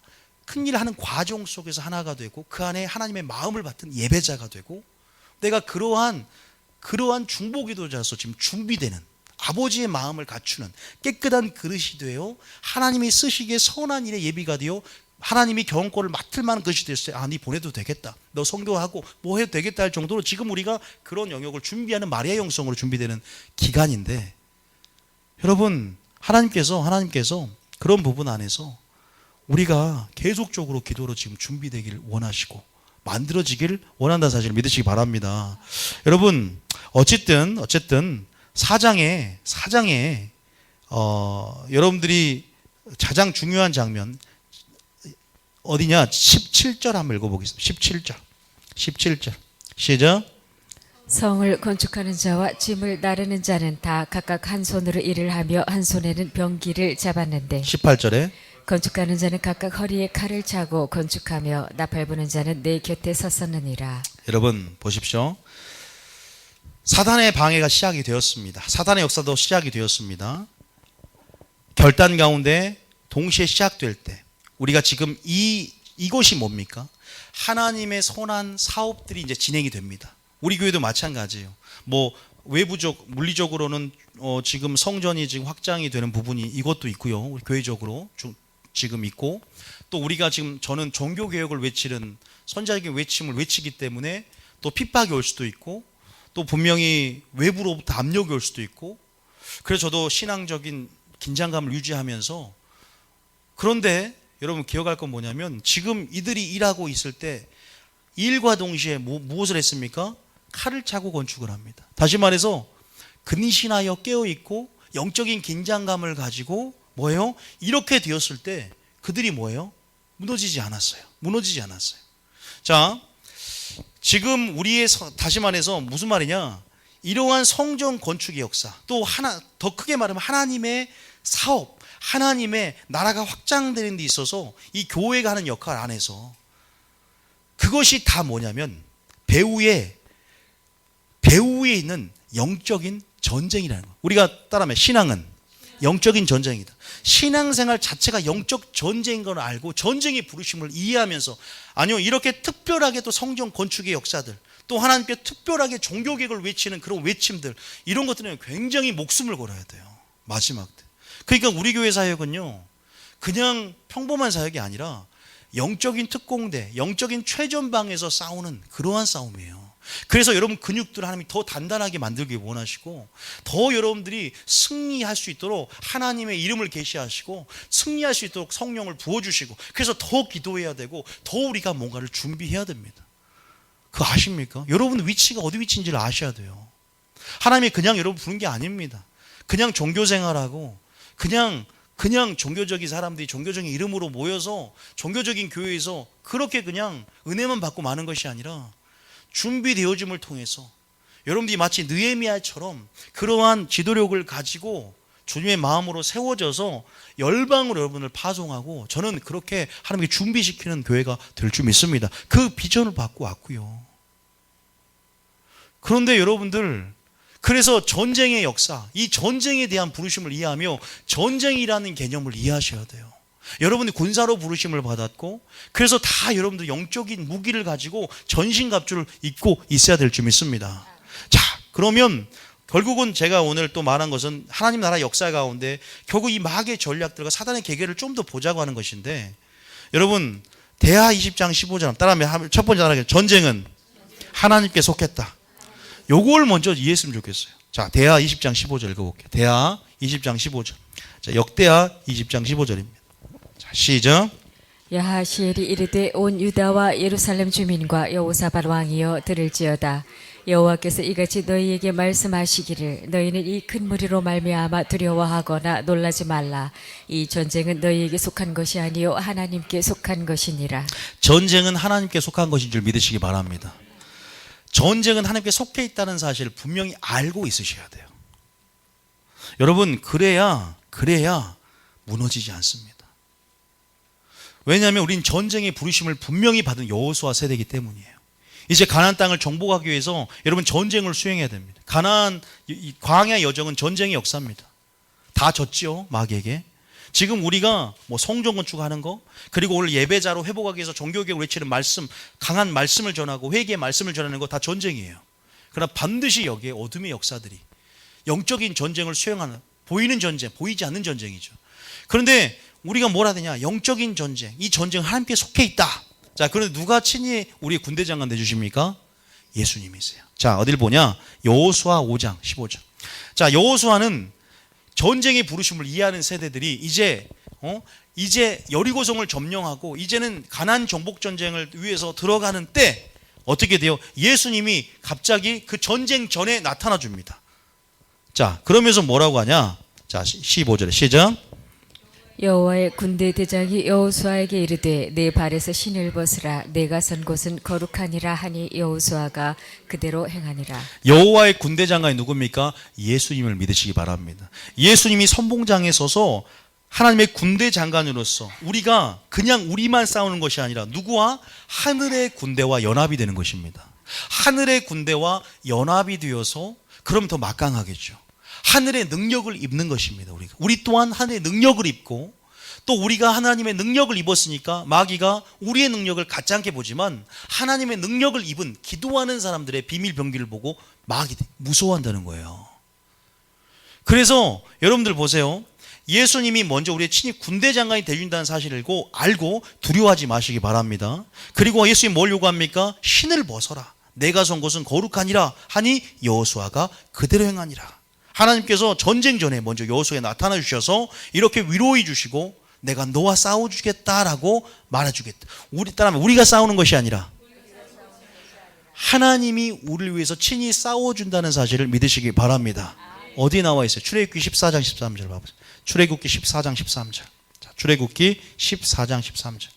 큰일을 하는 과정 속에서 하나가 되고 그 안에 하나님의 마음을 받은 예배자가 되고 내가 그러한 중보기도자로서 지금 준비되는 아버지의 마음을 갖추는 깨끗한 그릇이 되어 하나님이 쓰시기에 선한 일에 예비가 되어 하나님이 경험권을 맡을 만한 것이 됐을 때 네 보내도 되겠다. 너 선교하고 뭐 해도 되겠다 할 정도로 지금 우리가 그런 영역을 준비하는 마리아 영성으로 준비되는 기간인데 여러분 하나님께서 그런 부분 안에서 우리가 계속적으로 기도로 지금 준비되길 원하시고 만들어지길 원한다는 사실을 믿으시기 바랍니다. 여러분 어쨌든 사장에 여러분들이 가장 중요한 장면 어디냐? 17절 한번 읽어보겠습니다. 17절 시작. 성을 건축하는 자와 짐을 나르는 자는 다 각각 한 손으로 일을 하며 한 손에는 병기를 잡았는데 18절에 건축하는 자는 각각 허리에 칼을 차고 건축하며 나팔 부는 자는 내 곁에 섰었느니라. 여러분 보십시오. 사단의 방해가 시작이 되었습니다. 사단의 역사도 시작이 되었습니다. 결단 가운데 동시에 시작될 때 우리가 지금 이곳이 뭡니까? 하나님의 선한 사업들이 이제 진행이 됩니다. 우리 교회도 마찬가지예요. 외부적 물리적으로는 지금 성전이 지금 확장이 되는 부분이 이것도 있고요. 우리 교회적으로 지금 있고 또 우리가 지금 저는 종교 개혁을 외치는 선자적인 외침을 외치기 때문에 또 핍박이 올 수도 있고 또 분명히 외부로부터 압력이 올 수도 있고 그래서 저도 신앙적인 긴장감을 유지하면서 그런데 여러분 기억할 건 뭐냐면 지금 이들이 일하고 있을 때 일과 동시에 무엇을 했습니까? 칼을 차고 건축을 합니다. 다시 말해서 근신하여 깨어있고 영적인 긴장감을 가지고 뭐예요? 이렇게 되었을 때 그들이 뭐예요? 무너지지 않았어요. 자, 지금 다시 말해서 무슨 말이냐? 이러한 성전 건축의 역사 또 하나 더 크게 말하면 하나님의 사업 하나님의 나라가 확장되는 데 있어서 이 교회가 하는 역할 안에서 그것이 다 뭐냐면 배후에 있는 영적인 전쟁이라는 거예요. 우리가 따라하면 신앙은 영적인 전쟁이다. 신앙생활 자체가 영적 전쟁인 걸 알고 전쟁의 부르심을 이해하면서 아니요 이렇게 특별하게 또 성전 건축의 역사들 또 하나님께 특별하게 종교개혁을 외치는 그런 외침들 이런 것들은 굉장히 목숨을 걸어야 돼요. 마지막 때. 그러니까 우리 교회 사역은요 그냥 평범한 사역이 아니라 영적인 특공대, 영적인 최전방에서 싸우는 그러한 싸움이에요. 그래서 여러분 근육들을 하나님이 더 단단하게 만들기 원하시고 더 여러분들이 승리할 수 있도록 하나님의 이름을 계시하시고 승리할 수 있도록 성령을 부어주시고 그래서 더 기도해야 되고 더 우리가 뭔가를 준비해야 됩니다. 그거 아십니까? 여러분 위치가 어디 위치인지를 아셔야 돼요. 하나님이 그냥 여러분 부른 게 아닙니다. 그냥 종교생활하고 그냥 종교적인 사람들이 종교적인 이름으로 모여서 종교적인 교회에서 그렇게 그냥 은혜만 받고 마는 것이 아니라 준비되어짐을 통해서 여러분들이 마치 느헤미야처럼 그러한 지도력을 가지고 주님의 마음으로 세워져서 열방으로 여러분을 파송하고 저는 그렇게 하나님께 준비시키는 교회가 될 줄 믿습니다. 그 비전을 받고 왔고요. 그런데 여러분들, 그래서 전쟁의 역사, 이 전쟁에 대한 부르심을 이해하며 전쟁이라는 개념을 이해하셔야 돼요. 여러분이 군사로 부르심을 받았고 그래서 다 여러분들 영적인 무기를 가지고 전신갑주를 입고 있어야 될 줄 믿습니다. 자, 그러면 결국은 제가 오늘 또 말한 것은 하나님 나라 역사 가운데 결국 이 마귀의 전략들과 사단의 계계를 좀 더 보자고 하는 것인데, 여러분 대하 20장 15절 따라하면 첫 번째 하나, 전쟁은 하나님께 속했다. 요걸 먼저 이해했으면 좋겠어요. 자, 대하 20장 15절 읽어볼게요. 대하 20장 15절. 자, 역대하 20장 15절입니다. 자, 시작. 야하시엘이 이르되 온 유다와 예루살렘 주민과 여호사밧 왕이여 들을지어다. 여호와께서 이같이 너희에게 말씀하시기를 너희는 이 큰 무리로 말미암아 두려워하거나 놀라지 말라. 이 전쟁은 너희에게 속한 것이 아니요 하나님께 속한 것이니라. 전쟁은 하나님께 속한 것인 줄 믿으시기 바랍니다. 전쟁은 하나님께 속해 있다는 사실을 분명히 알고 있으셔야 돼요. 여러분, 그래야 무너지지 않습니다. 왜냐하면 우린 전쟁의 부르심을 분명히 받은 여호수아 세대이기 때문이에요. 이제 가나안 땅을 정복하기 위해서 여러분 전쟁을 수행해야 됩니다. 가나안 광야 여정은 전쟁의 역사입니다. 다 졌죠, 마귀에게. 지금 우리가 뭐 성전 건축하는 거, 그리고 오늘 예배자로 회복하기 위해서 종교개혁을 외치는 말씀, 강한 말씀을 전하고 회개의 말씀을 전하는 거 다 전쟁이에요. 그러나 반드시 여기에 어둠의 역사들이 영적인 전쟁을 수행하는, 보이는 전쟁, 보이지 않는 전쟁이죠. 그런데 우리가 뭘 하느냐? 영적인 전쟁, 이 전쟁은 하나님께 속해 있다. 자, 그런데 누가 친히 우리 군대 장관 내주십니까? 예수님이세요. 자, 어딜 보냐? 여호수아 5장 15절. 자, 여호수아는 전쟁의 부르심을 이해하는 세대들이 이제 여리고성을 점령하고 이제는 가나안 정복 전쟁을 위해서 들어가는 때 어떻게 돼요? 예수님이 갑자기 그 전쟁 전에 나타나 줍니다. 자, 그러면서 뭐라고 하냐? 자, 15절에 시작. 여호와의 군대 대장이 여호수아에게 이르되 내 발에서 신을 벗으라. 내가 선 곳은 거룩하니라 하니 여호수아가 그대로 행하니라. 여호와의 군대 장관이 누굽니까? 예수님을 믿으시기 바랍니다. 예수님이 선봉장에 서서 하나님의 군대 장관으로서 우리가 그냥 우리만 싸우는 것이 아니라 누구와? 하늘의 군대와 연합이 되는 것입니다. 하늘의 군대와 연합이 되어서 그럼 더 막강하겠죠. 하늘의 능력을 입는 것입니다. 우리 또한 하늘의 능력을 입고, 또 우리가 하나님의 능력을 입었으니까 마귀가 우리의 능력을 가짜않게 보지만 하나님의 능력을 입은 기도하는 사람들의 비밀 병기를 보고 마귀 무서워한다는 거예요. 그래서 여러분들 보세요. 예수님이 먼저 우리의 친히 군대 장관이 되준다는 사실을 알고 두려워하지 마시기 바랍니다. 그리고 예수님이 뭘 요구합니까? 신을 벗어라. 내가 선 곳은 거룩하니라 하니 여호수아가 그대로 행하니라. 하나님께서 전쟁 전에 먼저 여호수아에 나타나 주셔서 이렇게 위로해 주시고 내가 너와 싸워주겠다라고 말해주겠다. 따라하면 우리가 싸우는 것이 아니라 하나님이 우리를 위해서 친히 싸워준다는 사실을 믿으시기 바랍니다. 어디 나와 있어요? 출애굽기 14장 13절 봐보세요. 출애굽기 14장 13절. 자, 출애굽기 14장 13절.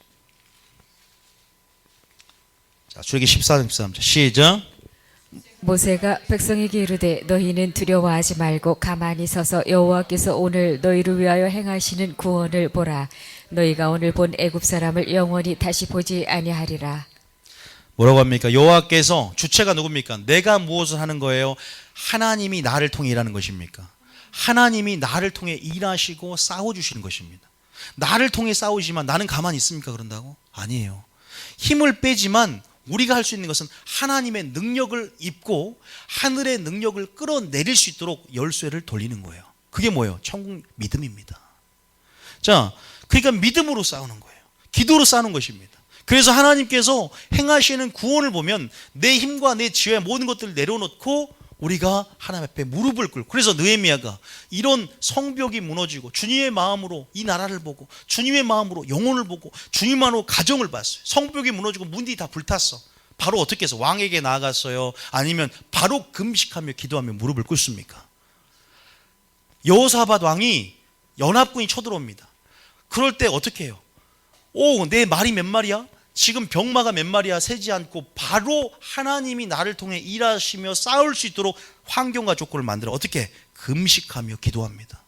자, 출애굽기 14장 13절. 시작. 모세가 백성에게 이르되 너희는 두려워하지 말고 가만히 서서 여호와께서 오늘 너희를 위하여 행하시는 구원을 보라. 너희가 오늘 본 애굽 사람을 영원히 다시 보지 아니하리라. 뭐라고 합니까? 여호와께서, 주체가 누굽니까? 내가 무엇을 하는 거예요? 하나님이 나를 통해 일하는 것입니까? 하나님이 나를 통해 일하시고 싸워주시는 것입니다. 나를 통해 싸우지만 나는 가만히 있습니까? 그런다고? 아니에요. 힘을 빼지만 우리가 할 수 있는 것은 하나님의 능력을 입고 하늘의 능력을 끌어내릴 수 있도록 열쇠를 돌리는 거예요. 그게 뭐예요? 천국 믿음입니다. 자, 그러니까 믿음으로 싸우는 거예요. 기도로 싸우는 것입니다. 그래서 하나님께서 행하시는 구원을 보면 내 힘과 내 지혜의 모든 것들을 내려놓고 우리가 하나님 앞에 무릎을 꿇고, 그래서 느헤미야가 이런 성벽이 무너지고 주님의 마음으로 이 나라를 보고 주님의 마음으로 영혼을 보고 주님만으로 가정을 봤어요. 성벽이 무너지고 문이 다 불탔어. 바로 어떻게 해서 왕에게 나아갔어요? 아니면 바로 금식하며 기도하며 무릎을 꿇습니까? 여호사밧 왕이 연합군이 쳐들어옵니다. 그럴 때 어떻게 해요? 오, 내 말이 몇 마리야? 지금 병마가 몇 마리야? 세지 않고 바로 하나님이 나를 통해 일하시며 싸울 수 있도록 환경과 조건을 만들어 어떻게? 금식하며 기도합니다.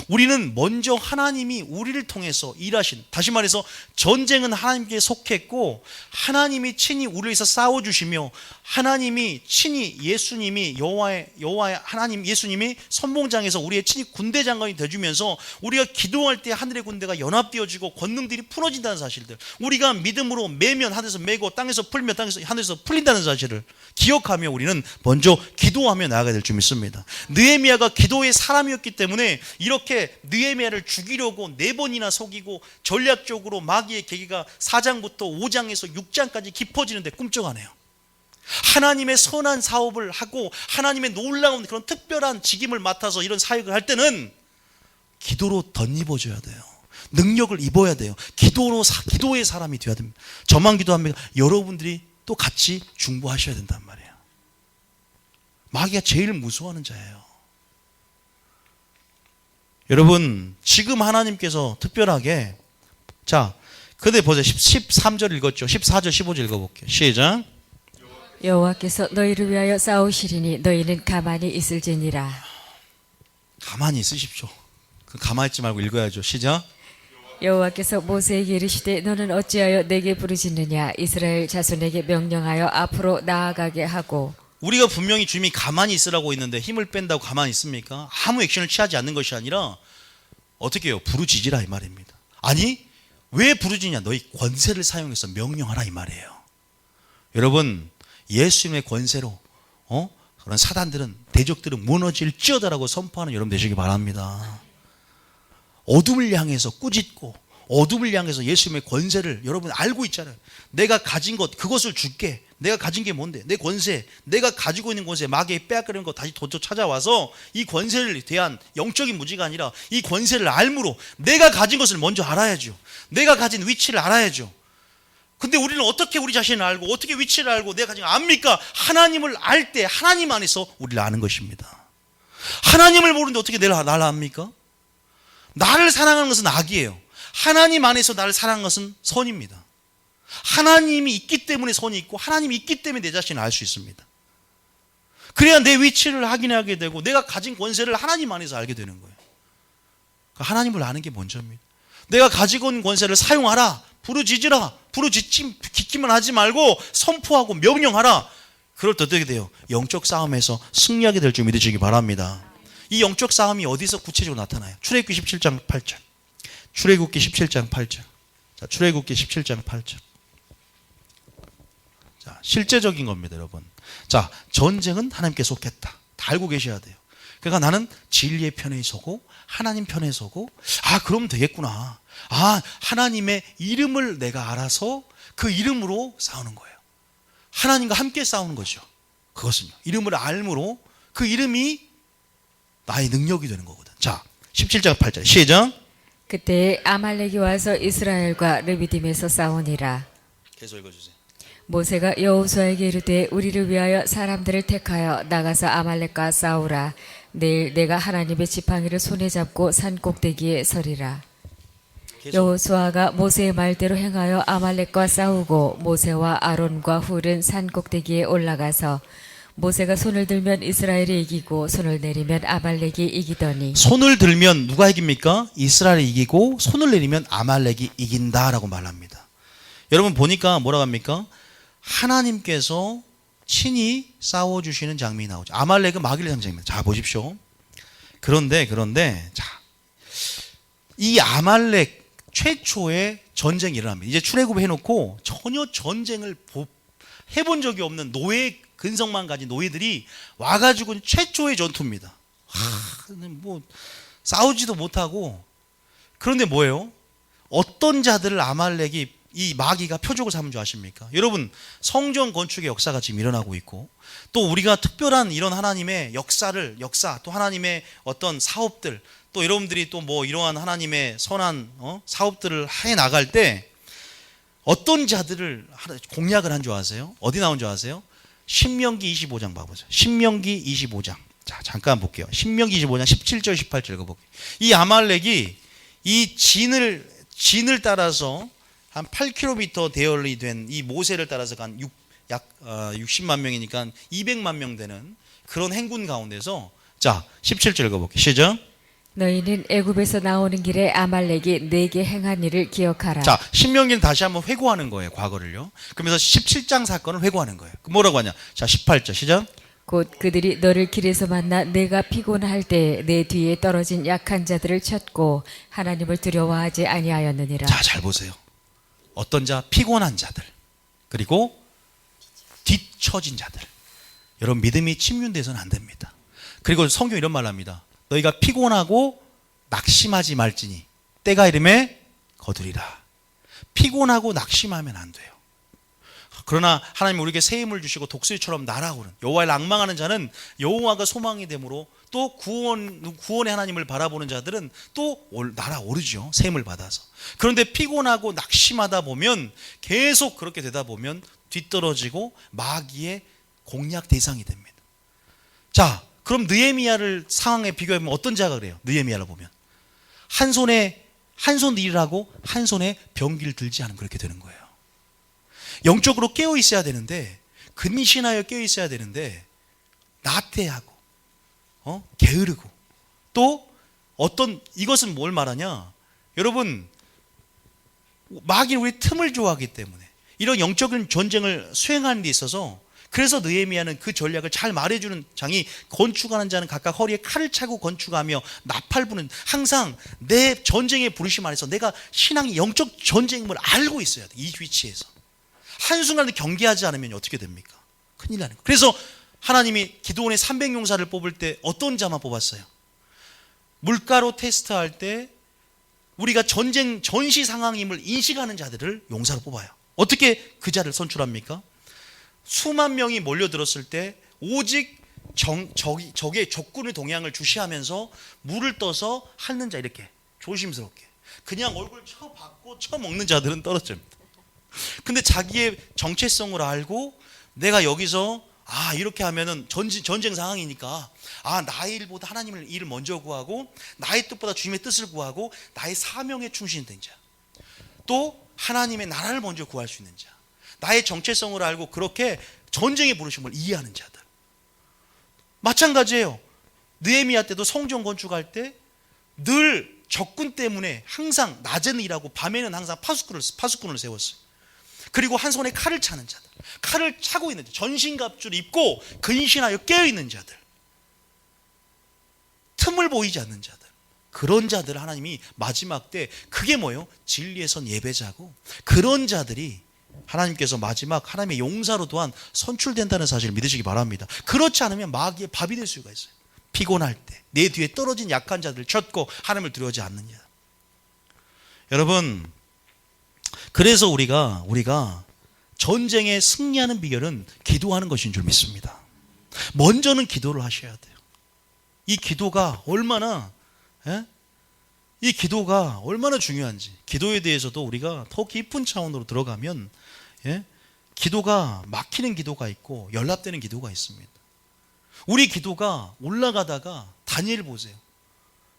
우리는 먼저 하나님이 우리를 통해서 일하신, 다시 말해서 전쟁은 하나님께 속했고 하나님이 친히 우리를 위해서 싸워주시며 하나님이 친히 예수님이 여호와의 하나님 예수님이 선봉장에서 우리의 친히 군대 장관이 되어주면서 우리가 기도할 때 하늘의 군대가 연합되어지고 권능들이 풀어진다는 사실들, 우리가 믿음으로 매면 하늘에서 매고 땅에서 풀면 하늘에서 풀린다는 사실을 기억하며 우리는 먼저 기도하며 나아가야 될 줄 믿습니다. 느헤미야가 기도의 사람이었기 때문에 이렇게 느헤미야를 죽이려고 4번이나 속이고 전략적으로 마귀의 계기가 4장부터 5장에서 6장까지 깊어지는데 꿈쩍하네요. 하나님의 선한 사업을 하고 하나님의 놀라운 그런 특별한 직임을 맡아서 이런 사역을 할 때는 기도로 덧입어줘야 돼요. 능력을 입어야 돼요. 기도의 사람이 되어야 됩니다. 저만 기도합니다. 여러분들이 또 같이 중보하셔야 된단 말이에요. 마귀가 제일 무서워하는 자예요. 여러분, 지금 하나님께서 특별하게, 자, 근데 보세요. 13절 읽었죠. 14절, 15절 읽어볼게요. 시작. 여호와께서 너희를 위하여 싸우시리니 너희는 가만히 있을지니라. 가만히 있으십시오. 가만히 있지 말고 읽어야죠. 시작. 여호와께서 모세에게 이르시되 너는 어찌하여 내게 부르짖느냐. 이스라엘 자손에게 명령하여 앞으로 나아가게 하고. 우리가 분명히 주님이 가만히 있으라고 했는데 힘을 뺀다고 가만히 있습니까? 아무 액션을 취하지 않는 것이 아니라 어떻게 해요? 부르짖으라 이 말입니다. 아니, 왜 부르짖냐? 너희 권세를 사용해서 명령하라 이 말이에요. 여러분, 예수님의 권세로 그런 사단들은, 대적들은 무너질지어다라고 선포하는 여러분 되시기 바랍니다. 어둠을 향해서 꾸짖고 어둠을 향해서 예수님의 권세를 여러분 알고 있잖아요. 내가 가진 것 그것을 줄게. 내가 가진 게 뭔데? 내 권세, 내가 가지고 있는 권세, 마귀에 빼앗기는 거 다시 도저 찾아와서 이 권세를 대한 영적인 무지가 아니라 이 권세를 알므로 내가 가진 것을 먼저 알아야죠. 내가 가진 위치를 알아야죠. 근데 우리는 어떻게 우리 자신을 알고 어떻게 위치를 알고 내가 가진 걸 압니까? 하나님을 알 때 하나님 안에서 우리를 아는 것입니다. 하나님을 모르는데 어떻게 나를 압니까? 나를 사랑하는 것은 악이에요. 하나님 안에서 나를 사랑하는 것은 선입니다. 하나님이 있기 때문에 선이 있고 하나님이 있기 때문에 내 자신을 알 수 있습니다. 그래야 내 위치를 확인하게 되고 내가 가진 권세를 하나님 안에서 알게 되는 거예요. 그러니까 하나님을 아는 게 먼저입니다. 내가 가지고 있는 권세를 사용하라. 부르짖으라. 부르짖기만 하지 말고 선포하고 명령하라. 그럴 때 어떻게 돼요? 영적 싸움에서 승리하게 될 줄 믿으시기 바랍니다. 이 영적 싸움이 어디서 구체적으로 나타나요? 출애굽기 17장 8절. 출애굽기 17장 8절. 자, 출애굽기 17장 8절. 자, 실제적인 겁니다, 여러분. 자, 전쟁은 하나님께 속했다. 다 알고 계셔야 돼요. 그러니까 나는 진리의 편에 서고 하나님 편에 서고 그럼 되겠구나. 하나님의 이름을 내가 알아서 그 이름으로 싸우는 거예요. 하나님과 함께 싸우는 거죠. 그것은요. 이름을 알므로 그 이름이 나의 능력이 되는 거거든. 자, 17장 8절 시작. 그때 아말렉이 와서 이스라엘과 르비딤에서 싸우니라. 계속 읽어주세요. 모세가 여호수아에게 이르되 우리를 위하여 사람들을 택하여 나가서 아말렉과 싸우라. 내일 내가 하나님의 지팡이를 손에 잡고 산 꼭대기에 서리라. 여호수아가 모세의 말대로 행하여 아말렉과 싸우고 모세와 아론과 훌은 산 꼭대기에 올라가서 모세가 손을 들면 이스라엘이 이기고 손을 내리면 아말렉이 이기더니. 손을 들면 누가 이깁니까? 이스라엘이 이기고 손을 내리면 아말렉이 이긴다라고 말합니다. 여러분 보니까 뭐라고 합니까? 하나님께서 친히 싸워주시는 장면이 나오죠. 아말렉은 마귀를 상징합니다. 자, 보십시오. 그런데 자, 이 아말렉 최초의 전쟁이 일어납니다. 이제 출애굽 해놓고 전혀 전쟁을 해본 적이 없는 노예 근성만 가진 노예들이 와가지고 최초의 전투입니다. 뭐 싸우지도 못하고. 그런데 뭐예요? 어떤 자들을 아말렉이 이 마귀가 표적을 삼은 줄 아십니까? 여러분, 성전 건축의 역사가 지금 일어나고 있고 또 우리가 특별한 이런 하나님의 역사 또 하나님의 어떤 사업들 또 여러분들이 또 뭐 이러한 하나님의 선한 사업들을 해 나갈 때 어떤 자들을 공략을 한 줄 아세요? 어디 나온 줄 아세요? 신명기 25장 봐보세요. 신명기 25장. 자, 잠깐 볼게요. 신명기 25장 17절 18절 읽어볼게요. 이 아말렉이 이 진을 따라서 한 8km 대열이 된 이 모세를 따라서 약 60만 명이니까 200만 명 되는 그런 행군 가운데서, 자 17절 읽어볼게요. 시작. 너희는 애굽에서 나오는 길에 아말렉이 내게 행한 일을 기억하라. 자, 신명기는 다시 한번 회고하는 거예요, 과거를요. 그러면서 17장 사건을 회고하는 거예요. 뭐라고 하냐? 자, 18절 시작. 곧 그들이 너를 길에서 만나 내가 피곤할 때 내 뒤에 떨어진 약한 자들을 쳤고 하나님을 두려워하지 아니하였느니라. 자, 잘 보세요. 어떤 자? 피곤한 자들, 그리고 뒤처진 자들. 여러분, 믿음이 침륜돼서는 안 됩니다. 그리고 성경 이런 말 합니다. 너희가 피곤하고 낙심하지 말지니 때가 이름에 거두리라. 피곤하고 낙심하면 안 돼요. 그러나 하나님 우리에게 새 힘을 주시고 독수리처럼 날아오른 여호와를 앙망하는 자는 여호와가 소망이 되므로 또 구원의 하나님을 바라보는 자들은 또 날아오르죠. 새 힘을 받아서. 그런데 피곤하고 낙심하다 보면, 계속 그렇게 되다 보면 뒤떨어지고 마귀의 공략 대상이 됩니다. 자, 그럼 느헤미야를 상황에 비교하면 어떤 자가 그래요? 느헤미야를 보면 한 손 일을 하고 한 손에 병기를 들지 않으면 그렇게 되는 거예요. 영적으로 깨어 있어야 되는데, 근신하여 깨어 있어야 되는데 나태하고 게으르고, 또 이것은 뭘 말하냐? 여러분, 마귀는 우리 틈을 좋아하기 때문에 이런 영적인 전쟁을 수행하는 데 있어서, 그래서 느헤미야는 그 전략을 잘 말해주는 장이, 건축하는 자는 각각 허리에 칼을 차고 건축하며 나팔 부는, 항상 내 전쟁의 부르심 안에서 내가 신앙의 영적 전쟁임을 알고 있어야 돼. 이 위치에서 한순간도 경계하지 않으면 어떻게 됩니까? 큰일 나는 거예요. 그래서 하나님이 기드온의 300용사를 뽑을 때 어떤 자만 뽑았어요? 물가로 테스트할 때 우리가 전시 상황임을 인식하는 자들을 용사로 뽑아요. 어떻게 그 자를 선출합니까? 수만 명이 몰려들었을 때 오직 적의 적군의 동향을 주시하면서 물을 떠서 핥는 자, 이렇게 조심스럽게 그냥 얼굴 쳐박고 쳐먹는 자들은 떨어집니다. 근데 자기의 정체성을 알고, 내가 여기서 이렇게 하면은 전쟁 상황이니까 나의 일보다 하나님의 일을 먼저 구하고, 나의 뜻보다 주님의 뜻을 구하고, 나의 사명에 충실된 자, 또 하나님의 나라를 먼저 구할 수 있는 자, 나의 정체성을 알고 그렇게 전쟁의 부르심을 이해하는 자들. 마찬가지예요. 느헤미야 때도 성전 건축할 때 늘 적군 때문에 항상 낮에는 일하고 밤에는 항상 파수꾼을 세웠어요. 그리고 한 손에 칼을 차는 자들, 칼을 차고 있는 자들, 전신갑주를 입고 근신하여 깨어있는 자들, 틈을 보이지 않는 자들, 그런 자들을 하나님이 마지막 때, 그게 뭐예요? 진리에 선 예배자고, 그런 자들이 하나님께서 마지막 하나님의 용사로 또한 선출된다는 사실을 믿으시기 바랍니다. 그렇지 않으면 마귀의 밥이 될 수가 있어요. 피곤할 때 내 뒤에 떨어진 약한 자들을 쳤고 하나님을 두려워하지 않느냐. 여러분, 그래서 우리가 전쟁에 승리하는 비결은 기도하는 것인 줄 믿습니다. 먼저는 기도를 하셔야 돼요. 이 기도가 얼마나 중요한지, 기도에 대해서도 우리가 더 깊은 차원으로 들어가면, 기도가 막히는 기도가 있고 연락되는 기도가 있습니다. 우리 기도가 올라가다가, 다니엘 보세요.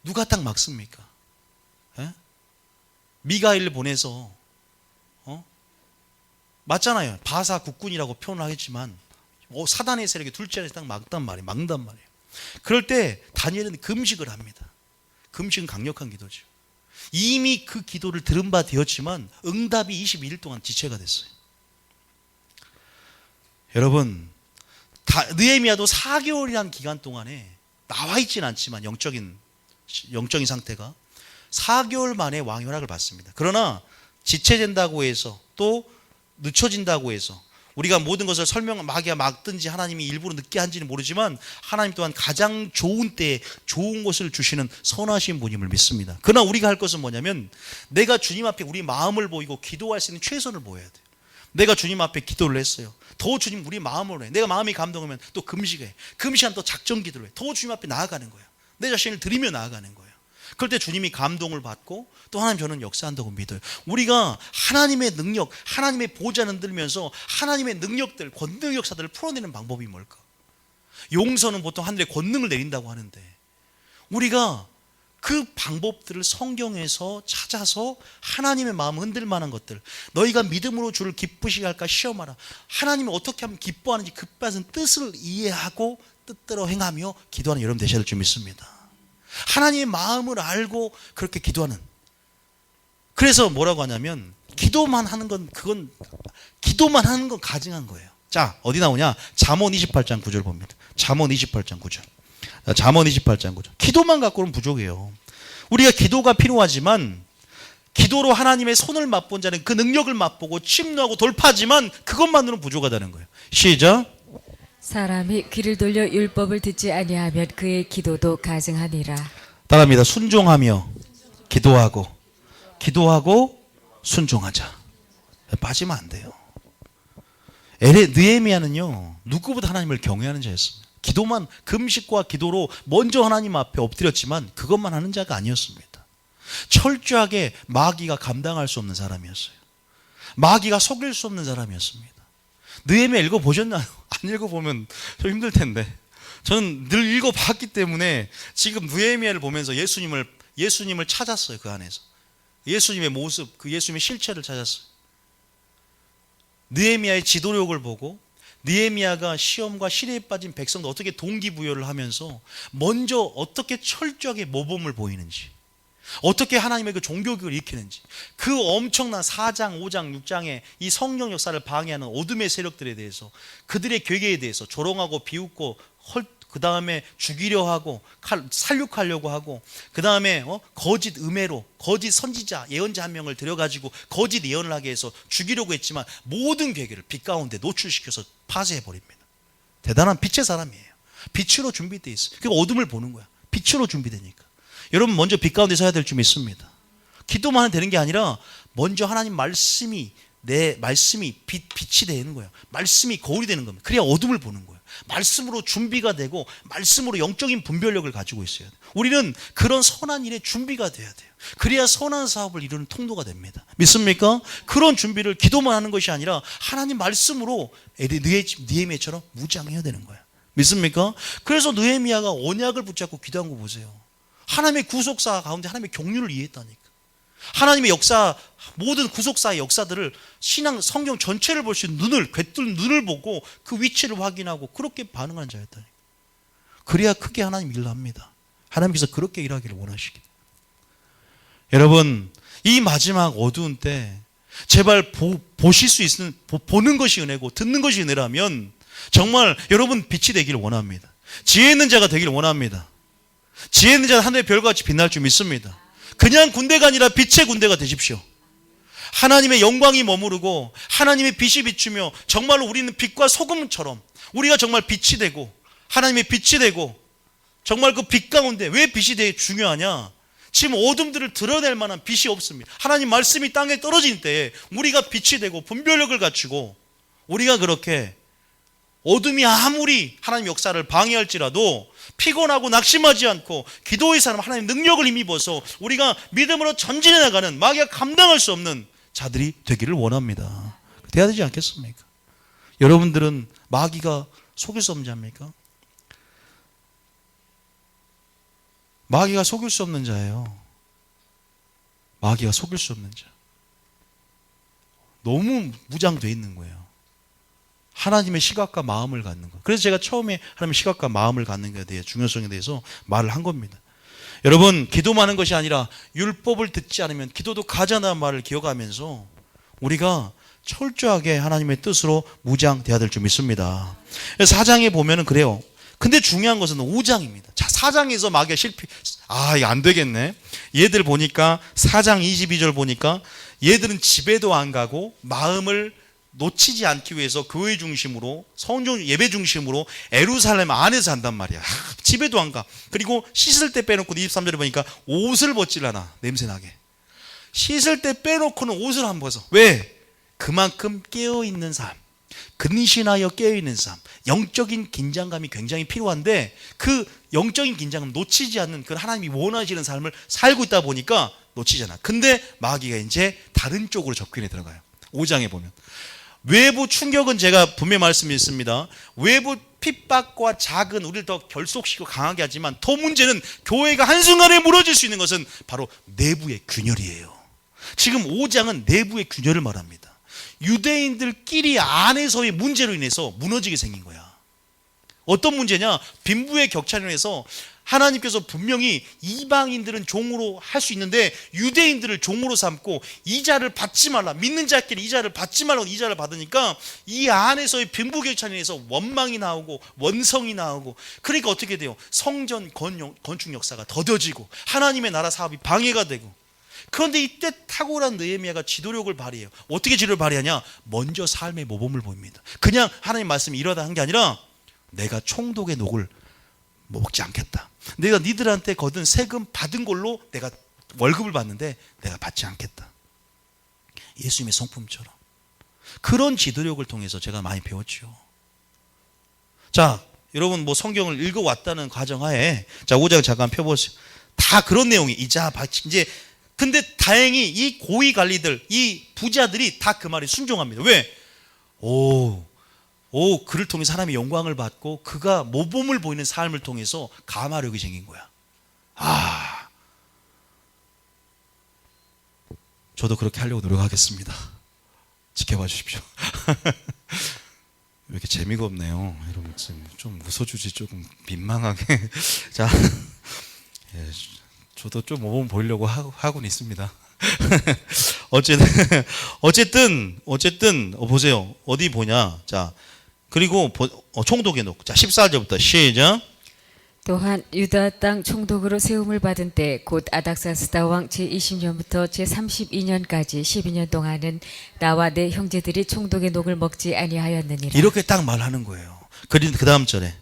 누가 딱 막습니까? 미가엘을 보내서 맞잖아요. 바사 국군이라고 표현을 하겠지만 사단의 세력이 둘째 딱 막단 말이에요. 그럴 때 다니엘은 금식을 합니다. 금식은 강력한 기도죠. 이미 그 기도를 들은 바 되었지만 응답이 22일 동안 지체가 됐어요. 여러분, 느헤미야도 4개월이라는 기간 동안에 나와 있지는 않지만 영적인 상태가 4개월 만에 왕의 허락을 받습니다. 그러나 지체된다고 해서, 또 늦춰진다고 해서 우리가 모든 것을 마귀가 막든지 하나님이 일부러 늦게 한지는 모르지만, 하나님 또한 가장 좋은 때에 좋은 것을 주시는 선하신 분임을 믿습니다. 그러나 우리가 할 것은 뭐냐면, 내가 주님 앞에 우리 마음을 보이고 기도할 수 있는 최선을 보여야 돼요. 내가 주님 앞에 기도를 했어요. 더 주님 우리 마음으로 해. 내가 마음이 감동하면 또 금식해. 금식한 또 작전 기도를 해. 더 주님 앞에 나아가는 거예요. 내 자신을 드리며 나아가는 거예요. 그럴 때 주님이 감동을 받고 또 하나님 저는 역사한다고 믿어요. 우리가 하나님의 능력, 하나님의 보좌를 흔들면서 하나님의 능력들, 권능 역사들을 풀어내는 방법이 뭘까? 용서는 보통 하늘에 권능을 내린다고 하는데 우리가 그 방법들을 성경에서 찾아서 하나님의 마음 흔들 만한 것들, 너희가 믿음으로 주를 기쁘시게 할까 시험하라. 하나님이 어떻게 하면 기뻐하는지 그 뜻을 이해하고 뜻대로 행하며 기도하는 여러분 되셔야 될 줄 믿습니다. 하나님의 마음을 알고 그렇게 기도하는. 그래서 뭐라고 하냐면 기도만 하는 건 가증한 거예요. 자, 어디 나오냐? 잠언 28장 9절 봅니다. 잠언 28장 9절. 잠언 28장 9절. 기도만 갖고는 부족해요. 우리가 기도가 필요하지만 기도로 하나님의 손을 맛본 자는 그 능력을 맛보고 침노하고 돌파하지만 그것만으로는 부족하다는 거예요. 시작. 사람이 귀를 돌려 율법을 듣지 아니하면 그의 기도도 가증하니라. 따라합니다. 순종하며 기도하고 순종하자. 빠지면 안 돼요. 느헤미야는요 누구보다 하나님을 경외하는 자였습니다. 기도만, 금식과 기도로 먼저 하나님 앞에 엎드렸지만 그것만 하는 자가 아니었습니다. 철저하게 마귀가 감당할 수 없는 사람이었어요. 마귀가 속일 수 없는 사람이었습니다. 느헤미야 읽어보셨나요? 안 읽어보면 좀 힘들 텐데 저는 늘 읽어봤기 때문에 지금 느헤미야를 보면서 예수님을 찾았어요. 그 안에서 예수님의 모습, 그 예수님의 실체를 찾았어요. 느헤미야의 지도력을 보고 느헤미야가 시험과 시대에 빠진 백성도 어떻게 동기부여를 하면서 먼저 어떻게 철저하게 모범을 보이는지, 어떻게 하나님의 그 종교교를 일으키는지, 그 엄청난 4장, 5장, 6장의 이 성령 역사를 방해하는 어둠의 세력들에 대해서, 그들의 괴계에 대해서 조롱하고 비웃고 그 다음에 죽이려 하고 살육하려고 하고, 그 다음에 거짓 음해로 거짓 선지자 예언자 한 명을 들여가지고 거짓 예언을 하게 해서 죽이려고 했지만 모든 괴계를 빛 가운데 노출시켜서 파쇄해버립니다. 대단한 빛의 사람이에요. 빛으로 준비되어 있어요. 그 어둠을 보는 거야. 빛으로 준비되니까. 여러분 먼저 빛 가운데 서야 될 줄 믿습니다. 기도만 하면 되는 게 아니라 먼저 하나님 말씀이, 내 말씀이 빛이 되는 거예요. 말씀이 거울이 되는 겁니다. 그래야 어둠을 보는 거예요. 말씀으로 준비가 되고 말씀으로 영적인 분별력을 가지고 있어야 돼요. 우리는 그런 선한 일에 준비가 돼야 돼요. 그래야 선한 사업을 이루는 통로가 됩니다. 믿습니까? 그런 준비를 기도만 하는 것이 아니라 하나님 말씀으로 느헤미야처럼 무장해야 되는 거예요. 믿습니까? 그래서 느헤미야가 언약을 붙잡고 기도한 거 보세요. 하나님의 구속사 가운데 하나님의 경륜을 이해했다니까. 하나님의 역사, 모든 구속사의 역사들을 신앙 성경 전체를 볼 수 있는 꿰뚫는 눈을 보고 그 위치를 확인하고 그렇게 반응하는 자였다니까. 그래야 크게 하나님 일을 합니다. 하나님께서 그렇게 일하기를 원하시기. 여러분 이 마지막 어두운 때 제발 보실 수 있는, 보는 것이 은혜고 듣는 것이 은혜라면 정말 여러분 빛이 되기를 원합니다. 지혜 있는 자가 되기를 원합니다. 지혜 있는 자는 하늘의 별같이 빛날 줄 믿습니다. 그냥 군대가 아니라 빛의 군대가 되십시오. 하나님의 영광이 머무르고 하나님의 빛이 비추며 정말로 우리는 빛과 소금처럼 우리가 정말 빛이 되고 하나님의 빛이 되고 정말 그 빛 가운데 왜 빛이 되게 중요하냐? 지금 어둠들을 드러낼 만한 빛이 없습니다. 하나님 말씀이 땅에 떨어진 때에 우리가 빛이 되고 분별력을 갖추고 우리가 그렇게 어둠이 아무리 하나님 역사를 방해할지라도 피곤하고 낙심하지 않고 기도의 사람 하나님 능력을 힘입어서 우리가 믿음으로 전진해 나가는 마귀가 감당할 수 없는 자들이 되기를 원합니다. 돼야 되지 않겠습니까? 여러분들은 마귀가 속일 수 없는 자입니까? 마귀가 속일 수 없는 자예요. 마귀가 속일 수 없는 자. 너무 무장되어 있는 거예요. 하나님의 시각과 마음을 갖는 것. 그래서 제가 처음에 하나님의 시각과 마음을 갖는 것에 대해 중요성에 대해서 말을 한 겁니다. 여러분 기도만 하는 것이 아니라 율법을 듣지 않으면 기도도 가자는 말을 기억하면서 우리가 철저하게 하나님의 뜻으로 무장돼야 될 줄 믿습니다. 4장에 보면은 그래요. 근데 중요한 것은 5장입니다. 자, 4장에서 마귀가 이거 안 되겠네. 얘들 보니까 4장 22절 보니까 얘들은 집에도 안 가고 마음을 놓치지 않기 위해서 교회 중심으로 성전 예배 중심으로 예루살렘 안에서 한단 말이야. 집에도 안 가. 그리고 씻을 때 빼놓고 23절에 보니까 옷을 벗질라나 냄새나게. 씻을 때 빼놓고는 옷을 안 벗어. 왜? 그만큼 깨어있는 삶, 근신하여 깨어있는 삶, 영적인 긴장감이 굉장히 필요한데 그 영적인 긴장감 놓치지 않는 그 하나님이 원하시는 삶을 살고 있다 보니까 놓치잖아. 근데 마귀가 이제 다른 쪽으로 접근해 들어가요. 5장에 보면 외부 충격은 제가 분명히 말씀드렸습니다. 외부 핍박과 작은 우리를 더 결속시키고 강하게 하지만 더 문제는 교회가 한순간에 무너질 수 있는 것은 바로 내부의 균열이에요. 지금 5장은 내부의 균열을 말합니다. 유대인들끼리 안에서의 문제로 인해서 무너지게 생긴 거야. 어떤 문제냐? 빈부의 격차로 인해서 하나님께서 분명히 이방인들은 종으로 할 수 있는데 유대인들을 종으로 삼고 이자를 받지 말라, 믿는 자끼리 이자를 받지 말라고 이자를 받으니까 이 안에서의 빈부 격차로 인해서 원망이 나오고 원성이 나오고, 그러니까 어떻게 돼요? 성전 건축 역사가 더뎌지고 하나님의 나라 사업이 방해가 되고. 그런데 이때 탁월한 느헤미야가 지도력을 발휘해요. 어떻게 지도력을 발휘하냐? 먼저 삶의 모범을 보입니다. 그냥 하나님 말씀이 이러다 한 게 아니라 내가 총독의 녹을 먹지 않겠다. 내가 니들한테 거둔 세금 받은 걸로 내가 월급을 받는데 내가 받지 않겠다. 예수님의 성품처럼. 그런 지도력을 통해서 제가 많이 배웠죠. 자, 여러분 뭐 성경을 읽어왔다는 가정하에 자 5장 잠깐 펴보세요. 다 그런 내용이 이제 근데 다행히 이 고위 관리들, 이 부자들이 다 그 말에 순종합니다. 왜? 그를 통해 사람이 영광을 받고 그가 모범을 보이는 삶을 통해서 감화력이 생긴 거야. 저도 그렇게 하려고 노력하겠습니다. 지켜봐 주십시오. 왜 이렇게 재미가 없네요. 여러분 좀 웃어주지, 조금 민망하게. 자, 예, 저도 좀 모범 보이려고 하고는 있습니다. 어쨌든 보세요. 어디 보냐. 자, 그리고 총독의 녹. 자, 14절부터 시작. 또한 유다 땅 총독으로 세움을 받은 때 곧 아닥사스다 왕 제20년부터 제32년까지 12년 동안은 나와 내 형제들이 총독의 녹을 먹지 아니하였느니라. 이렇게 딱 말하는 거예요. 그 다음 절에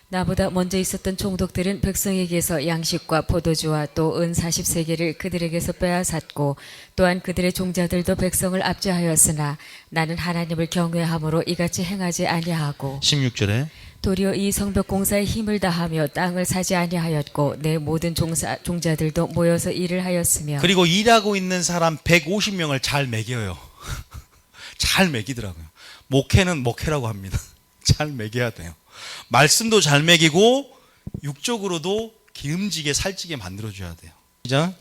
나보다 먼저 있었던 총독들은 백성에게서 양식과 포도주와 또 은 40세계를 그들에게서 빼앗았고 또한 그들의 종자들도 백성을 압제하였으나 나는 하나님을 경외함으로 이같이 행하지 아니하고 16절에 도리어 이 성벽 공사에 힘을 다하며 땅을 사지 아니하였고 내 모든 종자들도 모여서 일을 하였으며 그리고 일하고 있는 사람 150명을 잘 먹여요. 잘 먹이더라고요. 목회는 목회라고 합니다. 잘 먹여야 돼요. 말씀도 잘 먹이고 육적으로도 기름지게 살찌게 만들어줘야 돼요. 시작.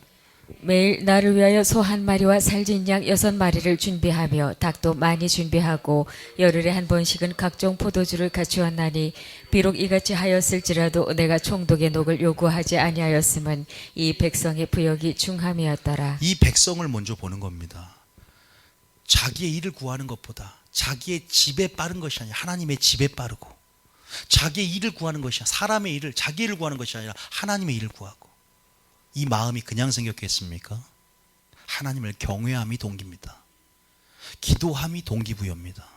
매일 나를 위하여 소 한 마리와 살진 양 6마리를 준비하며 닭도 많이 준비하고 열흘에 한 번씩은 각종 포도주를 갖추었나니 비록 이같이 하였을지라도 내가 총독의 녹을 요구하지 아니하였음은 이 백성의 부역이 중함이었더라. 이 백성을 먼저 보는 겁니다. 자기의 일을 구하는 것보다 자기의 집에 빠른 것이 아니라 하나님의 집에 빠르고, 자기의 일을 구하는 것이 아니라 사람의 일을, 자기 일을 구하는 것이 아니라 하나님의 일을 구하고. 이 마음이 그냥 생겼겠습니까? 하나님을 경외함이 동기입니다. 기도함이 동기부여입니다.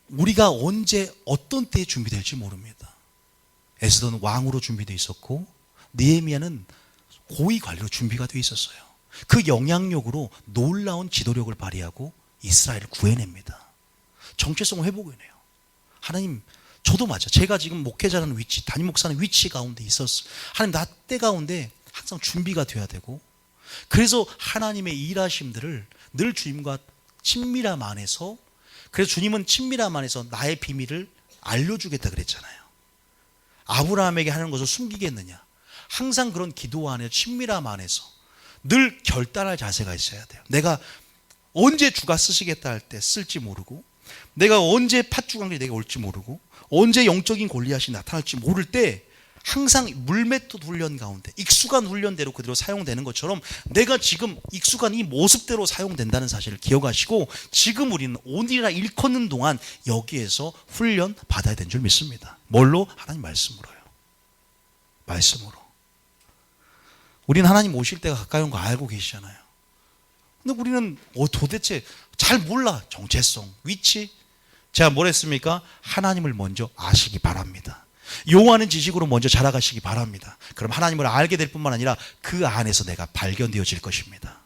우리가 언제 어떤 때에 준비될지 모릅니다. 에스더는 왕으로 준비되어 있었고 느헤미야는 고위 관리로 준비가 되어 있었어요. 그 영향력으로 놀라운 지도력을 발휘하고 이스라엘을 구해냅니다. 정체성을 회복해내요. 하나님, 저도 맞아. 제가 지금 목회자라는 위치, 담임 목사는 위치 가운데 있었어. 하나님, 나 때 가운데 항상 준비가 돼야 되고, 그래서 하나님의 일하심들을 늘 주님과 친밀함 안에서, 그래서 주님은 친밀함 안에서 나의 비밀을 알려주겠다 그랬잖아요. 아브라함에게 하는 것을 숨기겠느냐. 항상 그런 기도 안에, 친밀함 안에서 늘 결단할 자세가 있어야 돼요. 내가 언제 주가 쓰시겠다 할 때 쓸지 모르고, 내가 언제 팥주광이 내게 올지 모르고, 언제 영적인 골리앗이 나타날지 모를 때 항상 물메토 훈련 가운데 익숙한 훈련대로 그대로 사용되는 것처럼 내가 지금 익숙한 이 모습대로 사용된다는 사실을 기억하시고, 지금 우리는 오늘이라 일컫는 동안 여기에서 훈련 받아야 되는 줄 믿습니다. 뭘로? 하나님 말씀으로요. 말씀으로. 우리는 하나님 오실 때가 가까이 온 거 알고 계시잖아요. 근데 우리는 도대체 잘 몰라. 정체성, 위치. 제가 뭘 했습니까? 하나님을 먼저 아시기 바랍니다. 요하는 지식으로 먼저 자라가시기 바랍니다. 그럼 하나님을 알게 될 뿐만 아니라 그 안에서 내가 발견되어질 것입니다.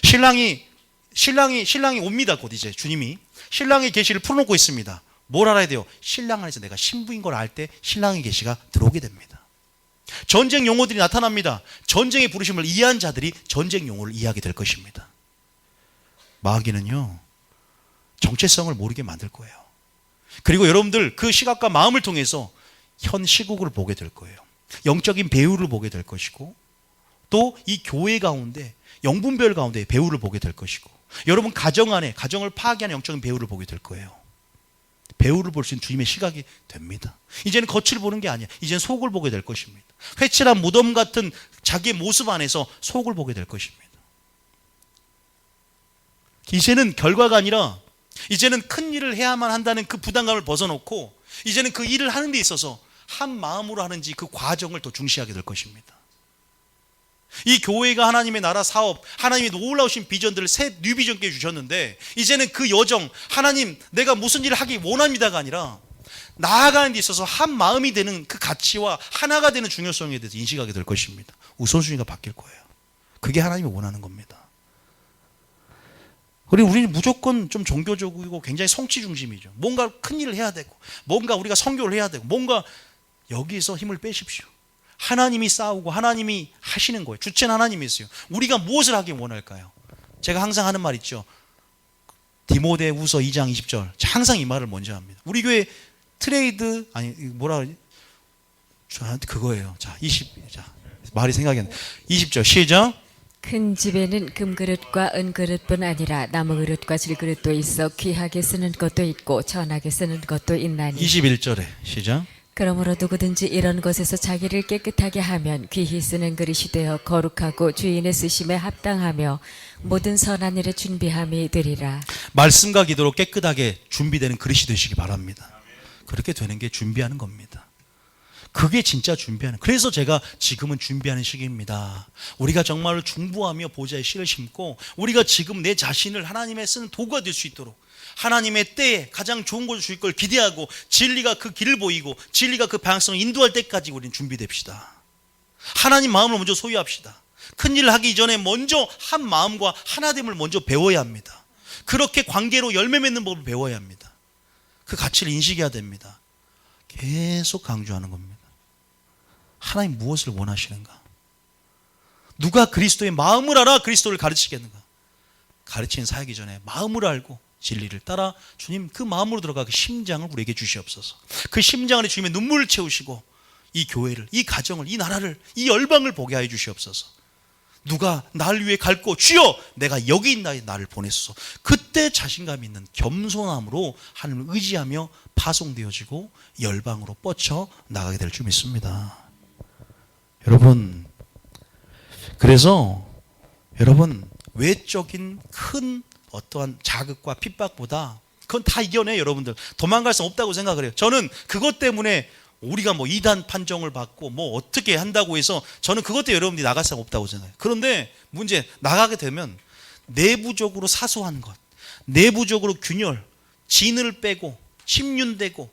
신랑이 신랑이 옵니다. 곧 이제 주님이 신랑의 계시를 풀어놓고 있습니다. 뭘 알아야 돼요? 신랑 안에서 내가 신부인 걸 알 때 신랑의 계시가 들어오게 됩니다. 전쟁 용어들이 나타납니다. 전쟁의 부르심을 이해한 자들이 전쟁 용어를 이해하게 될 것입니다. 마귀는요, 정체성을 모르게 만들 거예요. 그리고 여러분들 그 시각과 마음을 통해서 현 시국을 보게 될 거예요. 영적인 배우를 보게 될 것이고, 또 이 교회 가운데 영분별 가운데 배우를 보게 될 것이고, 여러분 가정 안에 가정을 파괴하는 영적인 배우를 보게 될 거예요. 배우를 볼 수 있는 주님의 시각이 됩니다. 이제는 겉을 보는 게 아니야. 이제는 속을 보게 될 것입니다. 회칠한 무덤 같은 자기의 모습 안에서 속을 보게 될 것입니다. 이제는 결과가 아니라 이제는 큰 일을 해야만 한다는 그 부담감을 벗어놓고 이제는 그 일을 하는 데 있어서 한 마음으로 하는지 그 과정을 더 중시하게 될 것입니다. 이 교회가 하나님의 나라 사업, 하나님의 놀라우신 비전들을 새 뉴비전께 주셨는데 이제는 그 여정, 하나님 내가 무슨 일을 하기 원합니다가 아니라 나아가는 데 있어서 한 마음이 되는 그 가치와 하나가 되는 중요성에 대해서 인식하게 될 것입니다. 우선순위가 바뀔 거예요. 그게 하나님이 원하는 겁니다. 그리고 우리는 무조건 좀 종교적이고 굉장히 성취 중심이죠. 뭔가 큰 일을 해야 되고 뭔가 우리가 선교를 해야 되고 뭔가 여기서 힘을 빼십시오. 하나님이 싸우고 하나님이 하시는 거예요. 주체는 하나님이세요. 우리가 무엇을 하기 원할까요? 제가 항상 하는 말 있죠. 디모데후서 2장 20절. 항상 이 말을 먼저 합니다. 우리 교회 트레이드 아니 뭐라 그러지? 저한테 그거예요. 자, 말이 생각이 안 나. 20절 시작. 큰 집에는 금그릇과 은그릇뿐 아니라 나무그릇과 질그릇도 있어 귀하게 쓰는 것도 있고 천하게 쓰는 것도 있나니 21절에 시작. 그러므로 누구든지 이런 것에서 자기를 깨끗하게 하면 귀히 쓰는 그릇이 되어 거룩하고 주인의 쓰심에 합당하며 모든 선한 일에 준비함이 되리라. 말씀과 기도로 깨끗하게 준비되는 그릇이 되시기 바랍니다. 그렇게 되는 게 준비하는 겁니다. 그게 진짜 준비하는. 그래서 제가 지금은 준비하는 시기입니다. 우리가 정말로 중보하며 보좌에 씨를 심고 우리가 지금 내 자신을 하나님의 쓰는 도구가 될 수 있도록 하나님의 때에 가장 좋은 것을 주실 걸 기대하고 진리가 그 길을 보이고 진리가 그 방향성을 인도할 때까지 우리는 준비됩시다. 하나님 마음을 먼저 소유합시다. 큰 일을 하기 전에 먼저 한 마음과 하나됨을 먼저 배워야 합니다. 그렇게 관계로 열매 맺는 법을 배워야 합니다. 그 가치를 인식해야 됩니다. 계속 강조하는 겁니다. 하나님 무엇을 원하시는가? 누가 그리스도의 마음을 알아 그리스도를 가르치겠는가? 가르치는 사역이 전에 마음을 알고 진리를 따라 주님 그 마음으로 들어가 그 심장을 우리에게 주시옵소서. 그 심장 안에 주님의 눈물을 채우시고 이 교회를, 이 가정을, 이 나라를, 이 열방을 보게 하여 주시옵소서. 누가 나를 위해 갈고 주여 내가 여기 있나이다 나를 보내소서. 그때 자신감 있는 겸손함으로 하나님을 의지하며 파송되어지고 열방으로 뻗쳐 나가게 될 줄 믿습니다. 여러분, 그래서 여러분 외적인 큰 어떠한 자극과 핍박보다 그건 다 이겨내. 여러분들 도망갈 수 없다고 생각을 해요. 저는 그것 때문에 우리가 뭐 이단 판정을 받고 뭐 어떻게 한다고 해서 저는 그것 때문에 여러분들이 나갈 수 없다고 생각해요. 그런데 문제 나가게 되면 내부적으로 사소한 것, 내부적으로 균열, 진을 빼고 심윤되고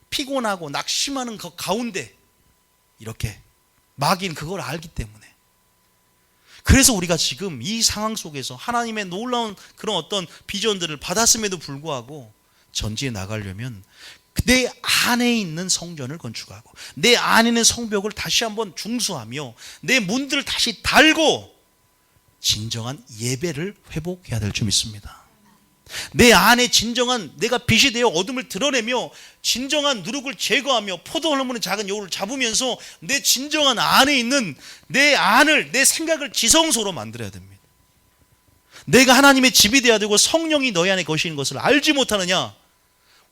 피곤하고 낙심하는 그 가운데 이렇게 마귀는 그걸 알기 때문에 그래서 우리가 지금 이 상황 속에서 하나님의 놀라운 그런 어떤 비전들을 받았음에도 불구하고 전지에 나가려면 내 안에 있는 성전을 건축하고 내 안에 있는 성벽을 다시 한번 중수하며 내 문들을 다시 달고 진정한 예배를 회복해야 될 줄 믿습니다. 내 안에 진정한 내가 빛이 되어 어둠을 드러내며 진정한 누룩을 제거하며 포도를 흐르는 작은 여우를 잡으면서 내 진정한 안에 있는 내 안을 내 생각을 지성소로 만들어야 됩니다. 내가 하나님의 집이 되어야 되고 성령이 너희 안에 거시는 것을 알지 못하느냐?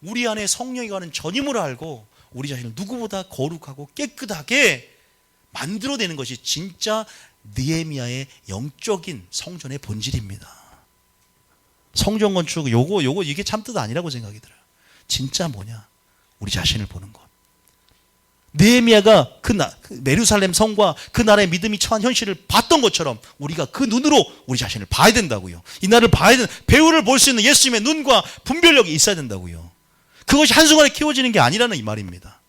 우리 안에 성령이 가는 전임을 알고 우리 자신을 누구보다 거룩하고 깨끗하게 만들어내는 것이 진짜 느헤미야의 영적인 성전의 본질입니다. 성전 건축 요거 이게 참 뜻 아니라고 생각이 들어요. 진짜 뭐냐? 우리 자신을 보는 것. 느헤미야가 그 예루살렘 성과 그 나라의 믿음이 처한 현실을 봤던 것처럼 우리가 그 눈으로 우리 자신을 봐야 된다고요. 이 나라를 봐야 되는 배우를 볼 수 있는 예수님의 눈과 분별력이 있어야 된다고요. 그것이 한순간에 키워지는 게 아니라는 이 말입니다.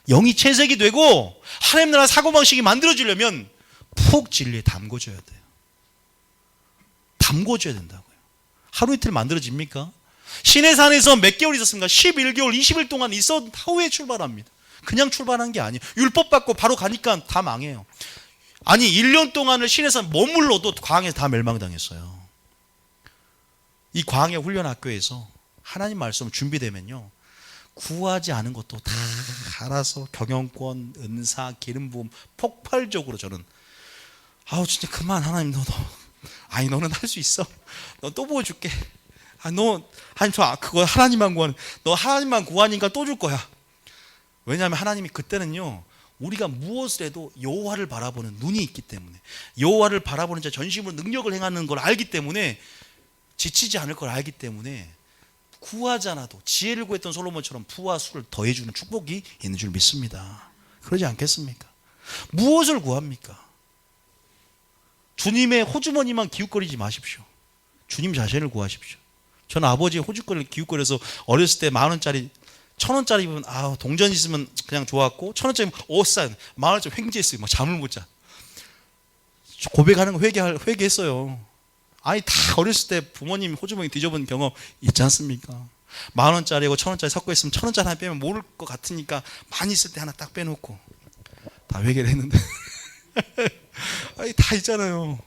영이 채색이 되고 하나님 나라 사고방식이 만들어지려면 푹 진리에 담궈져야 돼요. 담궈져야 된다고요. 하루 이틀 만들어집니까? 시내산에서 몇 개월 있었습니까? 11개월, 20일 동안 있었 후에 출발합니다. 그냥 출발한 게 아니에요. 율법 받고 바로 가니까 다 망해요. 아니 1년 동안을 시내산 머물러도 광야에서 다 멸망당했어요. 이 광야 훈련 학교에서 하나님 말씀 준비되면요, 구하지 않은 것도 다 알아서 경영권, 은사, 기름 부음 폭발적으로 저는 아우 진짜 그만 하나님 아니 너는 할 수 있어. 너 또 보여줄게. 하나님 저 그거 하나님만 구하는 너 하나님만 구하니까 또 줄 거야. 왜냐하면 하나님이 그때는요 우리가 무엇을 해도 여호와를 바라보는 눈이 있기 때문에 여호와를 바라보는 자 전심으로 능력을 행하는 걸 알기 때문에 지치지 않을 걸 알기 때문에 구하지 않아도 지혜를 구했던 솔로몬처럼 부와 수를 더해주는 축복이 있는 줄 믿습니다. 그러지 않겠습니까? 무엇을 구합니까? 주님의 호주머니만 기웃거리지 마십시오. 주님 자신을 구하십시오. 저는 아버지의 호주머니를 기웃거려서 어렸을 때 10,000원짜리 1,000원짜리면 동전 있으면 그냥 좋았고 1,000원짜리면 싸 10,000원짜리 횡재했어요. 막 잠을 못 자. 고백하는 거 회개했어요. 아니 다 어렸을 때 부모님 호주머니 뒤져본 경험 있지 않습니까? 10,000원짜리하고 1,000원짜리 섞어 있으면 1,000원짜리 하나 빼면 모를 것 같으니까 많이 있을 때 하나 딱 빼놓고 다 회개를 했는데 아니 다 있잖아요.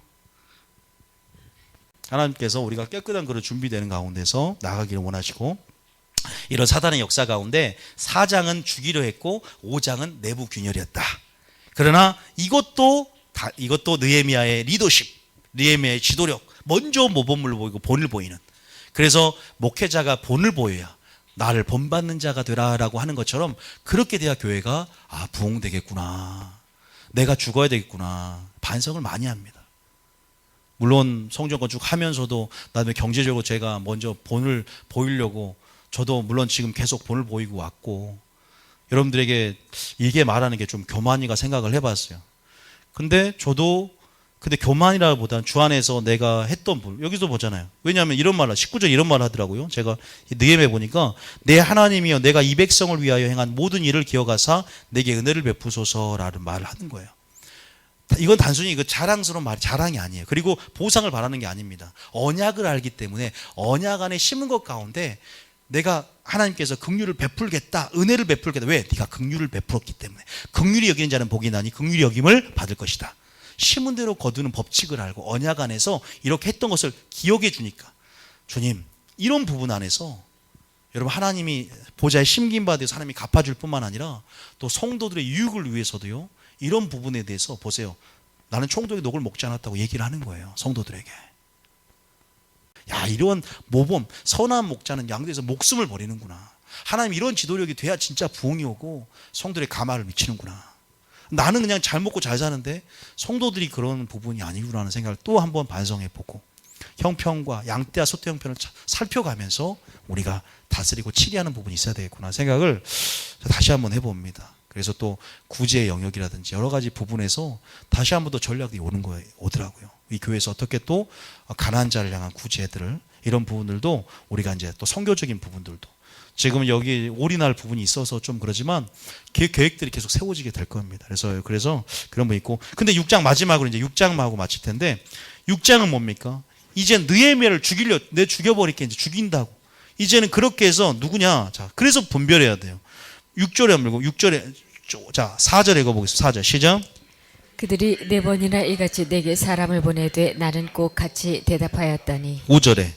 하나님께서 우리가 깨끗한 그릇 준비되는 가운데서 나가기를 원하시고, 이런 사단의 역사 가운데 4장은 주기로 했고 5장은 내부 균열이었다. 그러나 이것도 느헤미야의 리더십, 느헤미야의 지도력, 먼저 모범을 보이고 본을 보이는, 그래서 목회자가 본을 보여야 나를 본받는 자가 되라라고 하는 것처럼 그렇게 돼야 교회가 부흥되겠구나, 내가 죽어야 되겠구나 반성을 많이 합니다. 물론 성전 건축 하면서도 나도 경제적으로 제가 먼저 본을 보이려고 저도 물론 지금 계속 본을 보이고 왔고, 여러분들에게 이게 말하는 게 좀 교만이가 생각을 해봤어요. 근데 교만이라기보다는 주 안에서 내가 했던 분, 여기서 보잖아요. 왜냐하면 이런 말을 19절 이런 말을 하더라고요. 제가 느헤미야에 보니까 내 하나님이여 내가 이 백성을 위하여 행한 모든 일을 기억하사 내게 은혜를 베푸소서라는 말을 하는 거예요. 이건 단순히 자랑스러운 말이 자랑이 아니에요. 그리고 보상을 바라는 게 아닙니다. 언약을 알기 때문에 언약 안에 심은 것 가운데 내가 하나님께서 긍휼을 베풀겠다, 은혜를 베풀겠다. 왜? 네가 긍휼을 베풀었기 때문에. 긍휼히 여기는 자는 복이 나니 긍휼히 여김을 받을 것이다. 심은 대로 거두는 법칙을 알고 언약 안에서 이렇게 했던 것을 기억해 주니까, 주님 이런 부분 안에서 여러분 하나님이 보좌에 심긴 바 되어서 하나님이 갚아줄 뿐만 아니라 또 성도들의 유익을 위해서도요, 이런 부분에 대해서 보세요. 나는 총독의 녹을 먹지 않았다고 얘기를 하는 거예요. 성도들에게. 야, 이런 모범, 선한 목자는 양대에서 목숨을 버리는구나. 하나님 이런 지도력이 돼야 진짜 부흥이 오고 성도들의 가마를 미치는구나. 나는 그냥 잘 먹고 잘 사는데 성도들이 그런 부분이 아니구나라는 생각을 또 한번 반성해보고, 형편과 양떼와 소떼 형편을 살펴가면서 우리가 다스리고 치리하는 부분이 있어야 되겠구나 생각을 다시 한번 해봅니다. 그래서 또 구제의 영역이라든지 여러 가지 부분에서 다시 한번 더 전략이 오더라고요. 이 교회에서 어떻게 또 가난한 자를 향한 구제들을, 이런 부분들도 우리가 이제 또 선교적인 부분들도 지금 여기 올인할 부분이 있어서 좀 그러지만 계획들이 계속 세워지게 될 겁니다. 그래서 그런 분 있고, 근데 6장 마지막으로 이제 6장하고 마칠 텐데, 6장은 뭡니까? 이제 느헤미야를 죽여버릴게, 이제 죽인다고. 이제는 그렇게 해서 누구냐? 자, 그래서 분별해야 돼요. 6절에 한번 읽고 4절에 읽어보겠습니다. 4절 시작. 그들이 4번이나 이같이 내게 사람을 보내되 나는 꼭 같이 대답하였더니, 5절에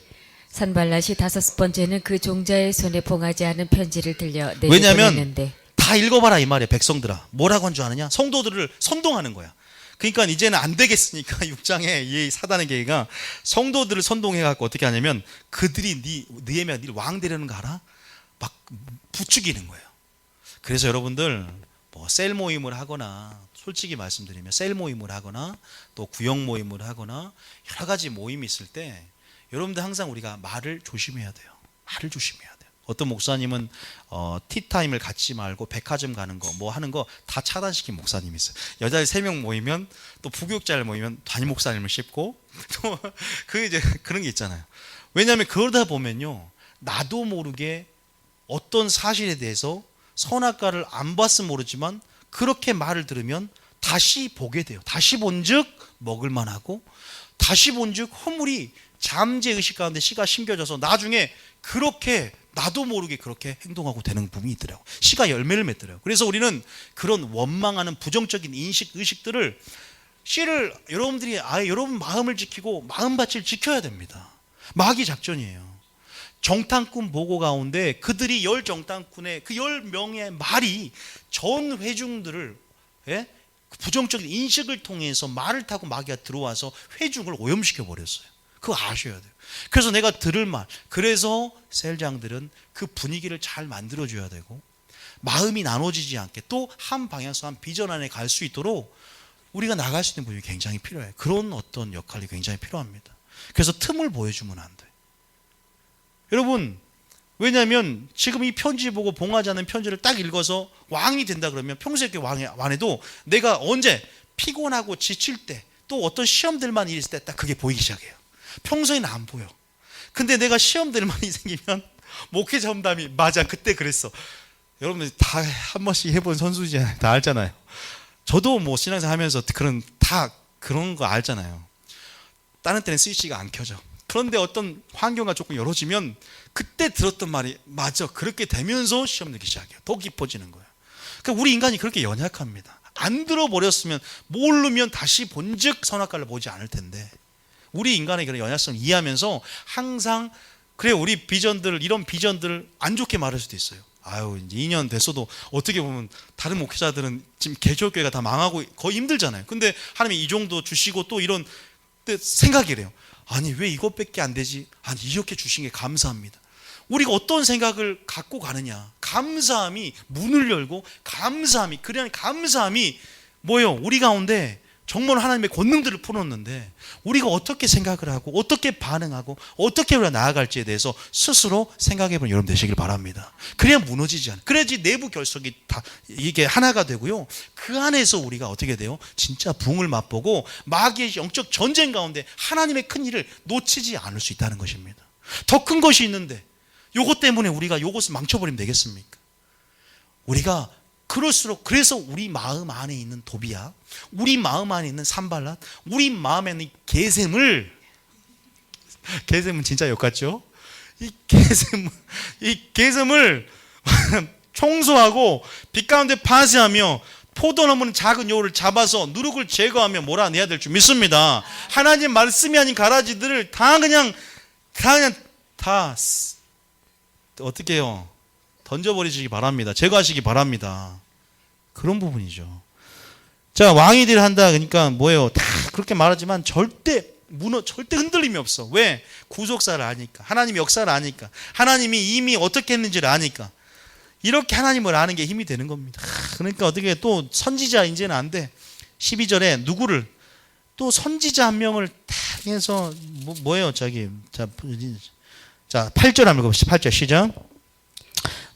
산발랏이 5번째는 그 종자의 손에 봉하지 않은 편지를 들려 내게 왜냐하면 보냈는데, 다 읽어봐라 이 말이야. 백성들아 뭐라고 한 줄 아느냐? 성도들을 선동하는 거야. 그러니까 이제는 안 되겠으니까 6장에 이 사단의 계획가 성도들을 선동해갖고 어떻게 하냐면, 그들이 느헤미야 니를 왕 되려는 거 알아? 막 부추기는 거예요. 그래서 여러분들 뭐 셀 모임을 하거나, 솔직히 말씀드리면 셀 모임을 하거나 또 구역 모임을 하거나 여러 가지 모임이 있을 때 여러분들 항상 우리가 말을 조심해야 돼요. 말을 조심해야 돼요. 어떤 목사님은 티타임을 갖지 말고 백화점 가는 거 뭐 하는 거 다 차단시킨 목사님이 있어요. 여자들 3명 모이면 또 부교육자를 모이면 담임 목사님을 씹고 또 이제 그런 게 있잖아요. 왜냐하면 그러다 보면요, 나도 모르게 어떤 사실에 대해서 선악과를 안 봤으면 모르지만 그렇게 말을 들으면 다시 보게 돼요. 다시 본즉 먹을 만하고, 다시 본즉 허물이 잠재의식 가운데 씨가 심겨져서 나중에 그렇게 나도 모르게 그렇게 행동하고 되는 부분이 있더라고요. 씨가 열매를 맺더라고요. 그래서 우리는 그런 원망하는 부정적인 인식, 의식들을 씨를 여러분들이 아예 여러분 마음을 지키고 마음밭을 지켜야 됩니다. 마귀 작전이에요. 정탐꾼 보고 가운데 그들이 10정탐꾼의 그 10명의 말이 전 회중들을 부정적인 인식을 통해서 말을 타고 마귀가 들어와서 회중을 오염시켜 버렸어요. 그거 아셔야 돼요. 그래서 내가 들을 말, 그래서 셀장들은 그 분위기를 잘 만들어줘야 되고 마음이 나눠지지 않게 또 한 방향에서 한 비전 안에 갈 수 있도록 우리가 나갈 수 있는 부분이 굉장히 필요해요. 그런 어떤 역할이 굉장히 필요합니다. 그래서 틈을 보여주면 안 돼요. 여러분, 왜냐하면 지금 이 편지 보고 봉하지 않은 편지를 딱 읽어서 왕이 된다 그러면 평소에 왕이 안 해도 내가 언제 피곤하고 지칠 때 또 어떤 시험들만 있을 때 딱 그게 보이기 시작해요. 평소에는 안 보여. 근데 내가 시험들만이 생기면 목회자 험담이 맞아 그때 그랬어. 여러분들 다 한 번씩 해본 선수지 다 알잖아요. 저도 뭐 신앙생활 하면서 그런 거 알잖아요. 다른 때는 스위치가 안 켜져. 그런데 어떤 환경과 조금 열어지면 그때 들었던 말이 맞아 그렇게 되면서 시험 내기 시작해요. 더 깊어지는 거예요. 그러니까 우리 인간이 그렇게 연약합니다. 안 들어버렸으면 모르면 다시 본즉 선악과를 보지 않을 텐데 우리 인간의 그런 연약성을 이해하면서 항상 그래 우리 비전들 이런 비전들을 안 좋게 말할 수도 있어요. 아유 이제 2년 됐어도 어떻게 보면 다른 목회자들은 지금 개조교회가 다 망하고 거의 힘들잖아요. 근데 하나님이 이 정도 주시고 또 이런 생각이래요. 아니 왜 이것밖에 안 되지? 아니 이렇게 주신 게 감사합니다. 우리가 어떤 생각을 갖고 가느냐. 감사함이 문을 열고 감사함이 그냥 감사함이 뭐예요? 우리 가운데 정말 하나님의 권능들을 풀었는데 우리가 어떻게 생각을 하고 어떻게 반응하고 어떻게 우리가 나아갈지에 대해서 스스로 생각해보는 여러분 되시길 바랍니다. 그래야 무너지지 않아요. 그래야지 내부 결속이 다 이게 하나가 되고요. 그 안에서 우리가 어떻게 돼요? 진짜 부흥을 맛보고 마귀의 영적 전쟁 가운데 하나님의 큰 일을 놓치지 않을 수 있다는 것입니다. 더 큰 것이 있는데 요것 때문에 우리가 요것을 망쳐버리면 되겠습니까? 우리가 그럴수록 그래서 우리 마음 안에 있는 도비야, 우리 마음 안에 있는 산발랏, 우리 마음에 있는 게셈을 진짜 역같죠? 이 게셈을 청소하고 빛 가운데 파쇄하며 포도 넘는 작은 여우를 잡아서 누룩을 제거하며 몰아내야 될 줄 믿습니다. 하나님 말씀이 아닌 가라지들을 다 어떻게 해요? 던져버리시기 바랍니다. 제거하시기 바랍니다. 그런 부분이죠. 자, 왕이 될 한다. 그러니까 뭐예요? 다 그렇게 말하지만 절대 흔들림이 없어. 왜? 구속사를 아니까. 하나님의 역사를 아니까. 하나님이 이미 어떻게 했는지를 아니까. 이렇게 하나님을 아는 게 힘이 되는 겁니다. 그러니까 어떻게 또 선지자 이제는 안 돼. 12절에 누구를 또 선지자 한 명을 딱 해서 뭐예요? 자, 8절 한번 읽어봅시다. 8절 시작.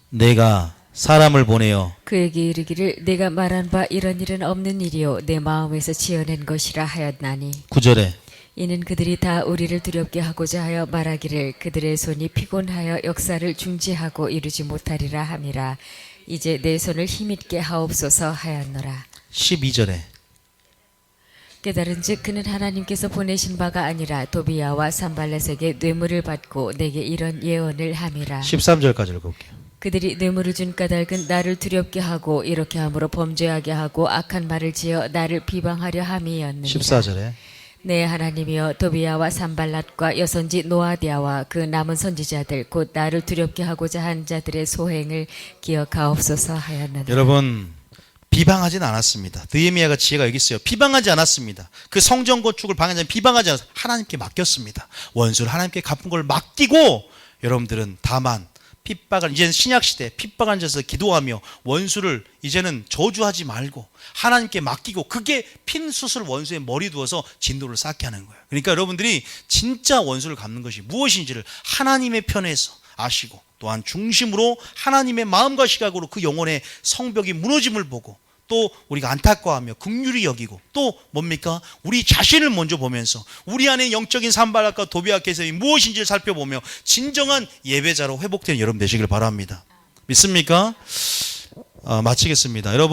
내가 사람을 보내어 그에게 이르기를 내가 말한 바 이런 일은 없는 일이요 내 마음에서 지어낸 것이라 하였나니 9절에 이는 그들이 다 우리를 두렵게 하고자 하여 말하기를 그들의 손이 피곤하여 역사를 중지하고 이루지 못하리라 함이라. 이제 내 손을 힘있게 하옵소서 하였노라. 12절에 깨달은즉 그는 하나님께서 보내신 바가 아니라 도비야와 산발렛에게 뇌물을 받고 내게 이런 예언을 함이라. 13절까지 읽어볼게요. 그들이 뇌물을 준 까닭은 나를 두렵게 하고 이렇게 함으로 범죄하게 하고 악한 말을 지어 나를 비방하려 함이었느니라. 14절에 내 하나님이여 도비야와 산발랏과 여선지 노아디아와 그 남은 선지자들 곧 나를 두렵게 하고자 한 자들의 소행을 기억하옵소서 하였느니라. 여러분 비방하진 않았습니다. 느헤미야가 지혜가 여기 있어요. 비방하지 않았습니다. 그 성전 건축을 방해하지 비방하지 않았습니다. 하나님께 맡겼습니다. 원수를 하나님께 갚은 걸 맡기고 여러분들은 다만 핍박을 이제는 신약시대 핍박한 자에서 기도하며 원수를 이제는 저주하지 말고 하나님께 맡기고 그게 핀 숯을 원수의 머리 두어서 진도를 쌓게 하는 거예요. 그러니까 여러분들이 진짜 원수를 갚는 것이 무엇인지를 하나님의 편에서 아시고 또한 중심으로 하나님의 마음과 시각으로 그 영혼의 성벽이 무너짐을 보고 또 우리가 안타까워하며 긍휼히 여기고 또 뭡니까? 우리 자신을 먼저 보면서 우리 안에 영적인 산발락과 도비와 개sem이 무엇인지를 살펴보며 진정한 예배자로 회복되는 여러분 되시길 바랍니다. 믿습니까? 마치겠습니다. 여러분